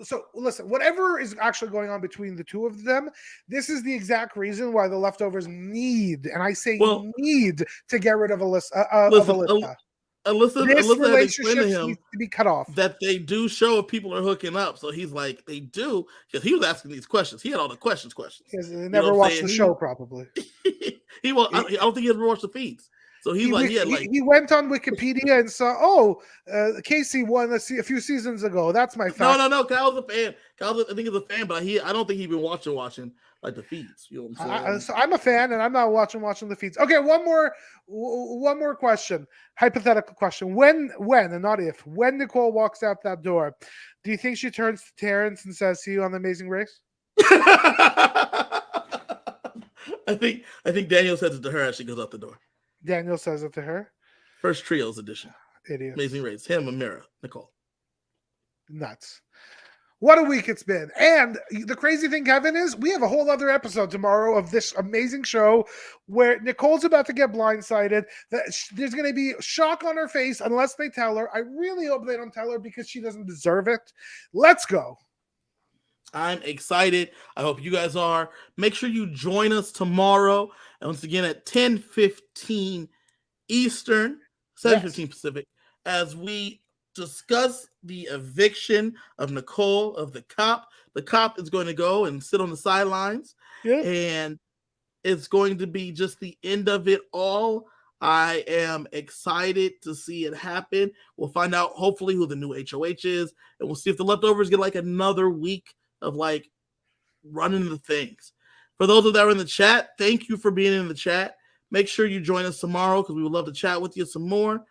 So listen, whatever is actually going on between the two of them, this is the exact reason why the leftovers need, and I say need, to get rid of Alyssa. This relationship needs to be cut off. That they do show if people are hooking up. So he's like, they do, because he was asking these questions. He had all the questions. Because they never watched the show, probably. I don't think he ever watched the feeds. So he went on Wikipedia and saw, Casey won a few seasons ago. That's my fact. No. Kyle's a fan. I think he's a fan, but I don't think he's been watching like the feeds. You know what I'm saying? So I'm a fan, and I'm not watching the feeds. Okay, one more question, hypothetical question. When and not if, when Nicole walks out that door, do you think she turns to Terrence and says, "See you on The Amazing Race"? I think Daniel says it to her as she goes out the door. Daniel says it to her. First Trios edition. Idiot. Amazing Race. Him, Amira, Nicole. Nuts. What a week it's been. And the crazy thing, Kevin, is we have a whole other episode tomorrow of this amazing show where Nicole's about to get blindsided. There's going to be shock on her face unless they tell her. I really hope they don't tell her because she doesn't deserve it. Let's go. I'm excited. I hope you guys are. Make sure you join us tomorrow. And once again at 10:15 Eastern, 7:15 Pacific, as we discuss the eviction of Nicole, of the cop. The cop is going to go and sit on the sidelines. And it's going to be just the end of it all. I am excited to see it happen. We'll find out hopefully who the new HOH is, and we'll see if the leftovers get like another week of like running the things. For those of that are in the chat, thank you for being in the chat. Make sure you join us tomorrow because we would love to chat with you some more.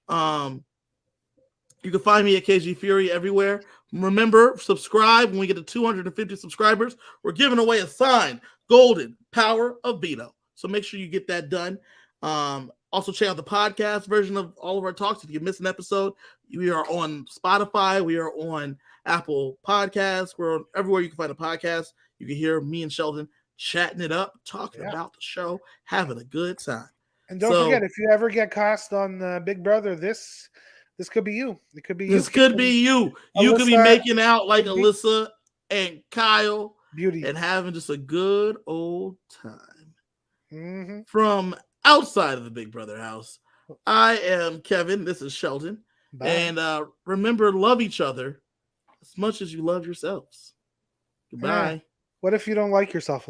You can find me at KG Fury everywhere. Remember, subscribe. When we get to 250 subscribers, we're giving away a signed Golden Power of Veto. So make sure you get that done. Also, check out the podcast version of all of our talks. If you miss an episode, we are on Spotify. We are on Apple Podcasts. We're on everywhere you can find a podcast. You can hear me and Sheldon chatting it up, talking about the show, having a good time. And don't forget, if you ever get cast on Big Brother, this could be you. It could be you. This could be you. You could be making out like Alyssa and Kyle. Beauty. And having just a good old time. From outside of the Big Brother house, I am Kevin. This is Sheldon. Bye. And remember, love each other as much as you love yourselves. Goodbye. What if you don't like yourself?